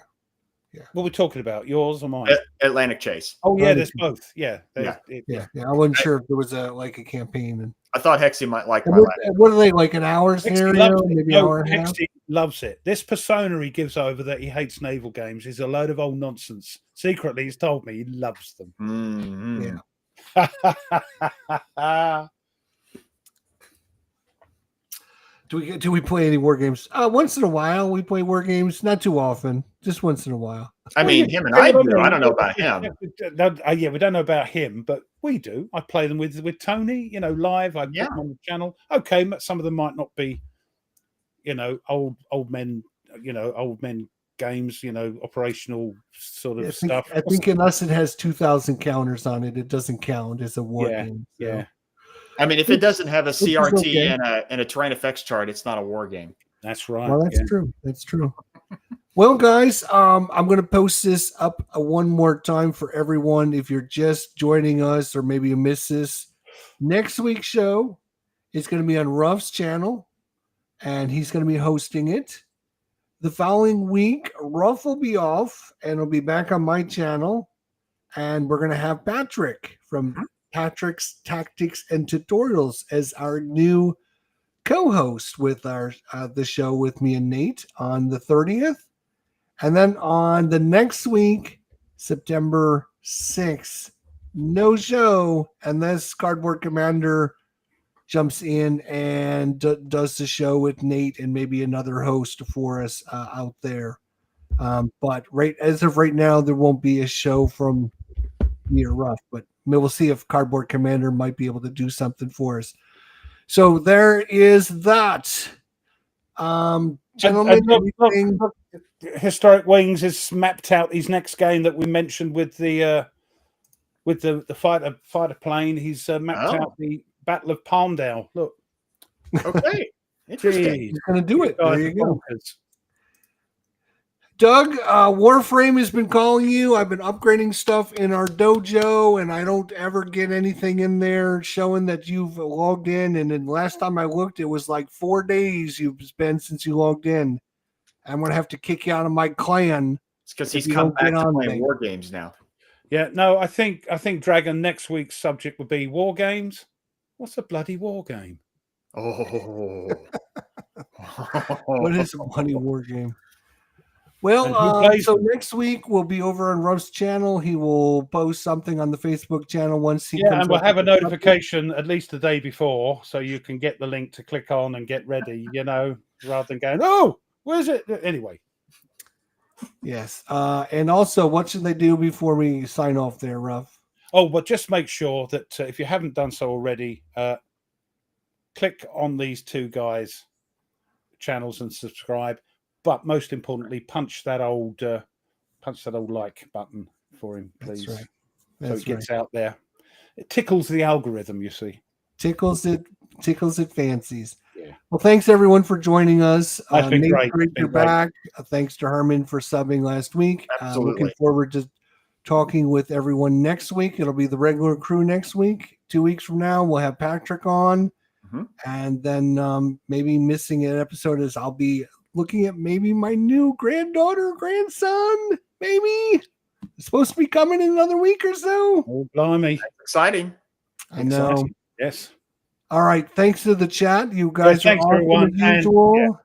Speaker 1: Yeah.
Speaker 2: What are we talking about? Yours or mine?
Speaker 3: Atlantic Chase.
Speaker 2: Oh yeah, there's both. Yeah.
Speaker 3: Yeah.
Speaker 1: I wasn't sure if there was a campaign. And
Speaker 3: I thought Hexy might like my
Speaker 1: what are they, like an hour scenario? Maybe an hour and a half?
Speaker 2: Hexy loves it. This persona he gives over that he hates naval games is a load of old nonsense. Secretly, he's told me he loves them.
Speaker 3: Mm-hmm.
Speaker 2: Yeah.
Speaker 1: Do we play any war games? Once in a while we play war games, not too often, just once in a while.
Speaker 3: I mean, him and I do. I don't know about him.
Speaker 2: Yeah, we don't know about him, but we do. I play them with Tony, live. I put them on the channel. Okay, but some of them might not be, old men games, operational sort of stuff.
Speaker 1: I think unless it has 2,000 counters on it, it doesn't count as a war game. So.
Speaker 2: Yeah.
Speaker 3: I mean, if it doesn't have a CRT and a terrain effects chart, it's not a war game.
Speaker 2: That's right.
Speaker 1: Well, that's true. That's true. Well, guys, I'm going to post this up one more time for everyone. If you're just joining us, or maybe you missed this, next week's show is going to be on Ruff's channel, and he's going to be hosting it. The following week, Ruff will be off, and he'll be back on my channel, and we're going to have Patrick from Patrick's Tactics and Tutorials as our new co-host with the show with me and Nate on the 30th. And then on the next week, September 6th, no show unless Cardboard Commander jumps in and does the show with Nate and maybe another host for us out there. But as of right now, there won't be a show from me or Ruff, but we'll see if Cardboard Commander might be able to do something for us. So there is that. Gentlemen,
Speaker 2: Historic Wings has mapped out his next game that we mentioned with the fighter plane. He's mapped out the Battle of Palmdale. Look.
Speaker 3: Okay. Interesting.
Speaker 1: He's going to do it. There you go. Doug, Warframe has been calling you. I've been upgrading stuff in our dojo, and I don't ever get anything in there showing that you've logged in. And then last time I looked, it was like 4 days you've been since you logged in. I'm going to have to kick you out of my clan.
Speaker 3: It's because he's come back to playing war games now.
Speaker 2: Yeah, no, I think Dragon next week's subject would be war games. What's a bloody war game?
Speaker 3: Oh.
Speaker 1: What is a bloody war game? Well, so next week we'll be over on Ruff's channel. He will post something on the Facebook channel once he comes
Speaker 2: and we'll have a notification at least the day before, so you can get the link to click on and get ready, rather than going, oh, where's it? Anyway.
Speaker 1: Yes. And also, what should they do before we sign off there, Ruff?
Speaker 2: Oh, but just make sure that if you haven't done so already, click on these two guys' channels and subscribe. But most importantly, punch that old like button for him, please.
Speaker 1: That's right.
Speaker 2: So it gets out there. It tickles the algorithm, you see.
Speaker 1: Tickles it fancies.
Speaker 2: Yeah.
Speaker 1: Well, thanks everyone for joining us.
Speaker 2: That's been great.
Speaker 1: You're back. Thanks to Herman for subbing last week.
Speaker 3: Absolutely.
Speaker 1: Looking forward to talking with everyone next week. It'll be the regular crew next week. 2 weeks from now, we'll have Patrick on. Mm-hmm. And then maybe missing an episode is I'll be looking at maybe my new granddaughter, grandson, maybe. It's supposed to be coming in another week or so.
Speaker 2: Oh, blimey.
Speaker 3: That's exciting.
Speaker 1: I know.
Speaker 2: Exciting. Yes.
Speaker 1: All right. Thanks to the chat. You guys are awesome as usual.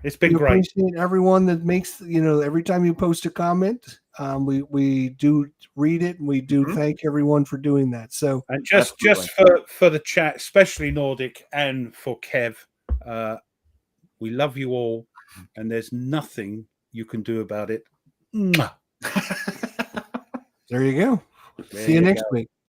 Speaker 2: It's been great.
Speaker 1: Appreciate everyone that makes, every time you post a comment, we do read it, and we do thank everyone for doing that. So,
Speaker 2: and just for the chat, especially Nordic and for Kev, we love you all, and there's nothing you can do about it.
Speaker 1: There you go. See you next week.